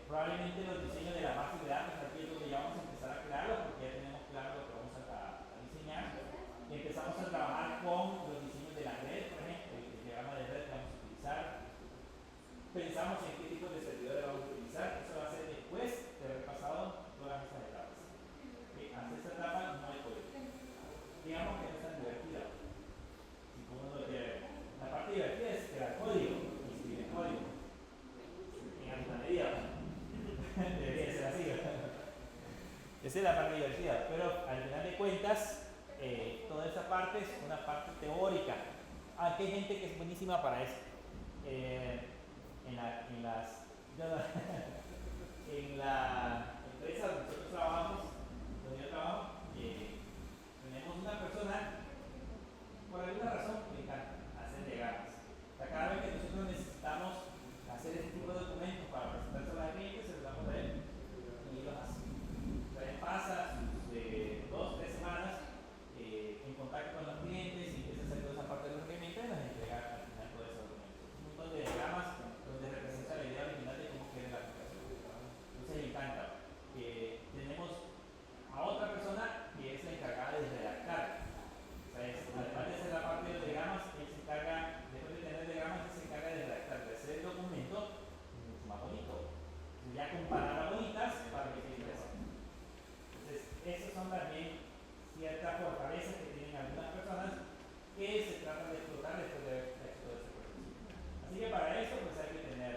probablemente los diseños de la base de datos, aquí es donde ya vamos a empezar a crearlo porque ya tenemos claro lo que vamos a diseñar. Y empezamos a trabajar con los diseños de la red, por ejemplo, el diagrama de red que vamos a utilizar. Pensamos en qué tipo de servidores vamos a utilizar, eso va a ser después de haber pasado todas estas etapas. Hasta esta etapa no hay código. Digamos que no es tan divertida. Si como uno lo quiere ver. La parte divertida es crear código y escribir código. En alguna medida. Debería ser así. Esa es la parte divertida. Pero al final de cuentas, toda esa parte es una parte teórica. Aquí hay gente que es buenísima para eso. En la empresa donde nosotros trabajamos, donde yo trabajo, tenemos una persona, por alguna razón, le encanta hacer diagramas. O sea, cada vez que nosotros necesitamos hacer este tipo de documentos para presentárselo a la cliente, se los damos a él y él los hace. O sea, él pasa sus 2 o 3 semanas en contacto con los clientes y empieza a hacer toda esa parte de los requerimientos y nos entrega al final todos esos documentos. Un montón de diagramas donde representa la idea original de cómo quiere la aplicación. Entonces le encanta. Tenemos a otra persona que es la encargada de redactar. O sea, además de hacer la parte de los diagramas, él se encarga, después de tener diagramas, él se encarga de redactar, de hacer el documento mucho más bonito. Ya con palabras bonitas para que quede interesante. Entonces, esas son también ciertas fortalezas que tienen algunas personas que se tratan de explotar después de haber hecho todo ese proceso. Así que para eso pues hay que tener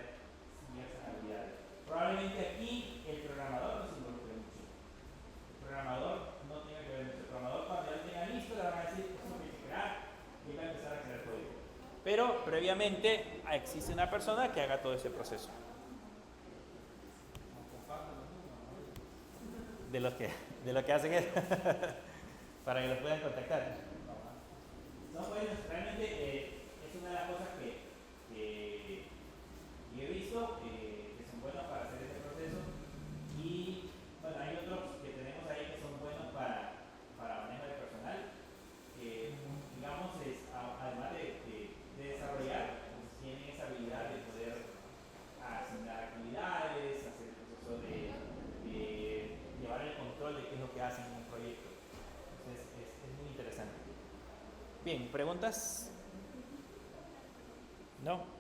ciertas habilidades. Probablemente aquí el programador no se involucre mucho. El programador no tenga que ver mucho. El programador cuando ya lo tenga listo le van a decir esto es lo que hay que crear y va a empezar a crear código. Pero previamente existe una persona que haga todo ese proceso. De lo que hacen es para que los puedan contactar. No, bueno, realmente es una de las cosas que he visto que son buenos para hacer este proceso y bueno, hay otros que tenemos ahí que son buenos para manejo de personal que digamos además de desarrollar pues, tienen esa habilidad de poder asignar actividades, hacer el proceso de llevar el control de qué es lo que hacen en un proyecto. Entonces es muy interesante. Bien, ¿preguntas? ¿No?